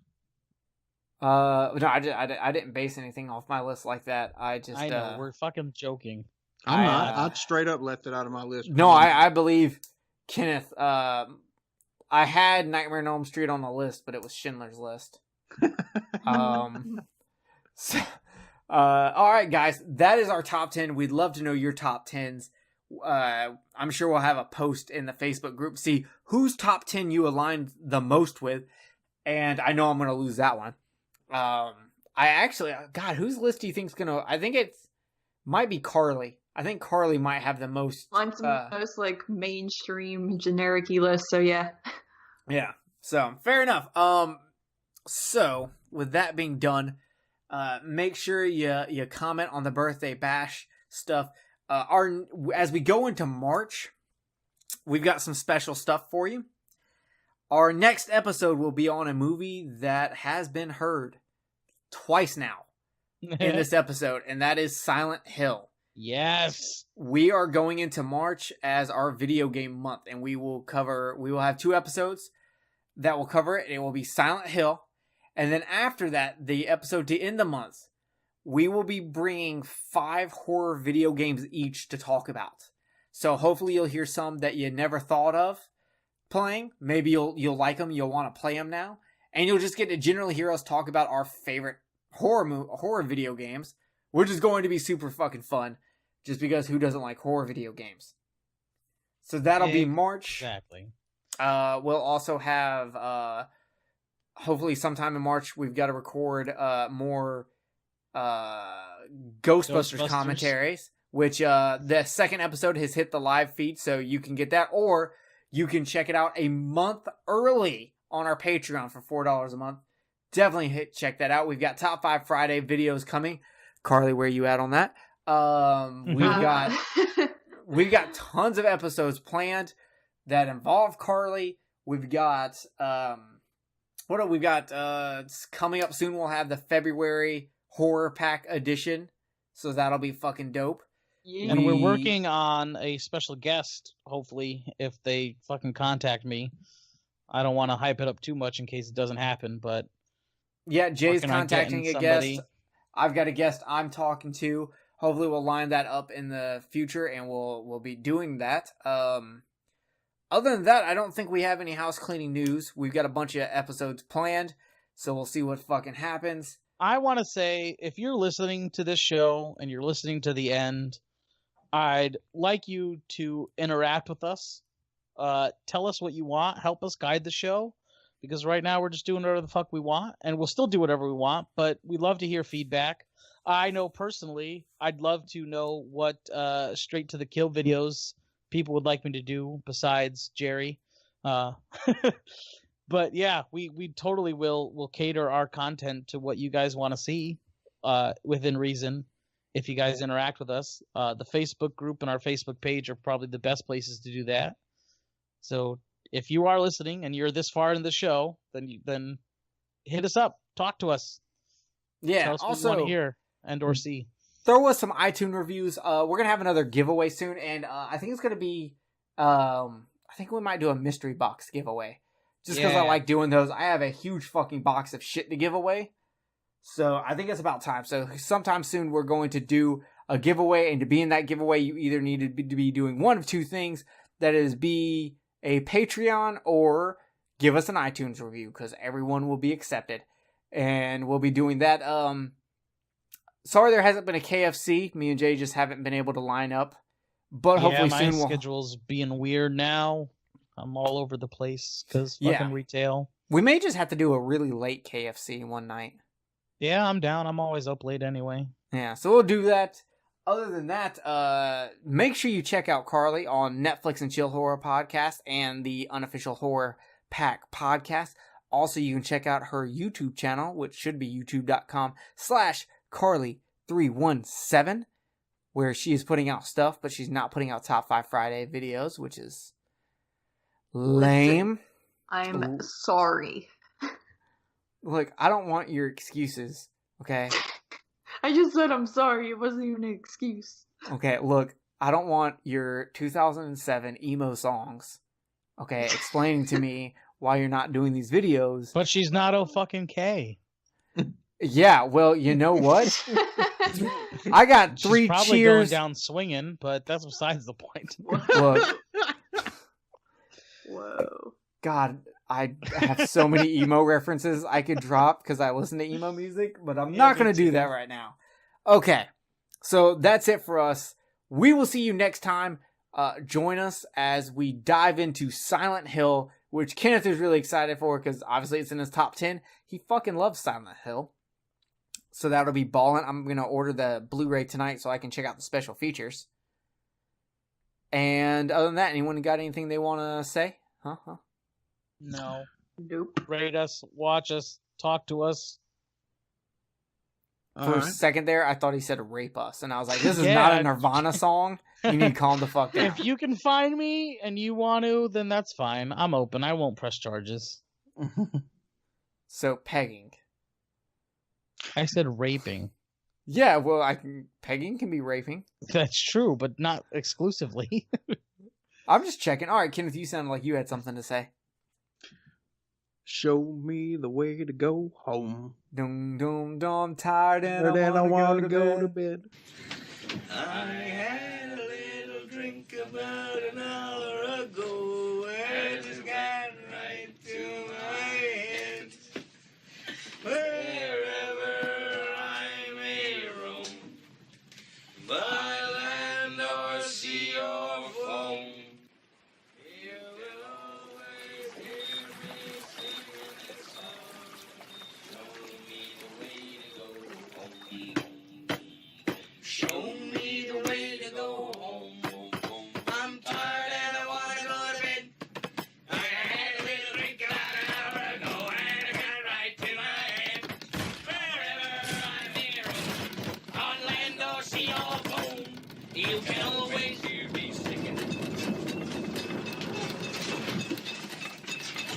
No, I didn't base anything off my list like that. I know, we're fucking joking. I'm not. I straight up left it out of my list. No, I believe Kenneth. I had Nightmare on Elm Street on the list, but it was Schindler's List. So, all right, guys, that is our top 10. We'd love to know your top 10s. I'm sure we'll have a post in the Facebook group. See whose top 10 you aligned the most with, and I know I'm going to lose that one. God, whose list do you think is going to? I think might be Carly. I think Carly might have the most. Mine's the most like mainstream generic-y list. So yeah. Yeah. So fair enough. So with that being done, make sure you comment on the birthday bash stuff. As we go into March, we've got some special stuff for you. Our next episode will be on a movie that has been heard twice now in this episode, and that is Silent Hill. Yes. We are going into March as our video game month, and we will have 2 episodes that will cover it. It will be Silent Hill, and then after that, the episode to end the month, we will be bringing 5 horror video games each to talk about. So hopefully you'll hear some that you never thought of playing. Maybe you'll like them, you'll want to play them now, and you'll just get to generally hear us talk about our favorite horror video games, which is going to be super fucking fun, just because who doesn't like horror video games? So that'll be March. Exactly. We'll also have hopefully sometime in March we've got to record more Ghostbusters commentaries, which the second episode has hit the live feed, so you can get that, or you can check it out a month early on our Patreon for $4 a month. Definitely check that out. We've got Top 5 Friday videos coming. Carly, where you at on that? We've got tons of episodes planned that involve Carly. We've got coming up soon. We'll have the February HorrorPack edition, so that'll be fucking dope. Yeah. And we're working on a special guest, hopefully, if they fucking contact me. I don't want to hype it up too much in case it doesn't happen, but yeah, Jay's contacting a guest. I've got a guest I'm talking to. Hopefully we'll line that up in the future, and we'll be doing that. Other than that, I don't think we have any house cleaning news. We've got a bunch of episodes planned, so we'll see what fucking happens. I want to say, if you're listening to this show and you're listening to the end, I'd like you to interact with us. Tell us what you want. Help us guide the show. Because right now we're just doing whatever the fuck we want. And we'll still do whatever we want. But we'd love to hear feedback. I know personally, I'd love to know what straight to the kill videos people would like me to do besides Jerry. But yeah, we totally will cater our content to what you guys want to see within reason. If you guys interact with us, the Facebook group and our Facebook page are probably the best places to do that. So if you are listening and you're this far in the show, then hit us up, talk to us. Yeah. Tell us also, what you want to hear and or see. throw us some iTunes reviews. We're going to have another giveaway soon, and I think it's going to be, I think we might do a mystery box giveaway. Just because I like doing those. I have a huge fucking box of shit to give away. So I think it's about time. So sometime soon we're going to do a giveaway, and to be in that giveaway, you either need to be doing one of two things. That is, be a Patreon or give us an iTunes review, because everyone will be accepted. And we'll be doing that. Sorry there hasn't been a KFC. Me and Jay just haven't been able to line up. But hopefully soon my schedule's being weird now. I'm all over the place because fucking retail. We may just have to do a really late KFC one night. Yeah, I'm down. I'm always up late anyway. Yeah, so we'll do that. Other than that, make sure you check out Carly on Netflix and Chill Horror Podcast and the unofficial HorrorPack podcast. Also, you can check out her YouTube channel, which should be youtube.com/Carly317, where she is putting out stuff, but she's not putting out Top 5 Friday videos, which is lame. Listen, I'm sorry. Look, I don't want your excuses, okay? I just said I'm sorry. It wasn't even an excuse. Okay, look, I don't want your 2007 emo songs, okay, explaining to me why you're not doing these videos. But she's not O-fucking-K. Yeah, well, you know what? I got three She's probably cheers. going down swinging, but that's besides the point. Look, Whoa. God, I have so many emo references I could drop because I listen to emo music, but I'm not going to do that right now. Okay, so that's it for us. We will see you next time. Join us as we dive into Silent Hill, which Kenneth is really excited for because obviously it's in his top 10. He fucking loves Silent Hill. So that'll be ballin'. I'm going to order the Blu-ray tonight so I can check out the special features. And other than that, anyone got anything they want to say? Huh? No. Nope. Rate us, watch us, talk to us. For a second there, I thought he said rape us. And I was like, this is not a Nirvana song. You need to calm the fuck down. If you can find me and you want to, then that's fine. I'm open. I won't press charges. So, pegging. I said raping. Yeah, well, pegging can be raping. That's true, but not exclusively. I'm just checking. All right, Kenneth, you sounded like you had something to say. Show me the way to go home. Dum dum dum, tired and I want to go to bed. I had a little drink about an hour ago, and it just got right to my head. Wherever I may roam, by land or sea or foam, you will always hear me singing this song. Show me the way to go home. Show me the way to go home. I'm tired and I want to go to bed. I had a little drink about an hour ago, and it got right to my head. Wherever I may roam, on land or sea or foam, you can always hear me singing.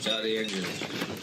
Charlie Angels.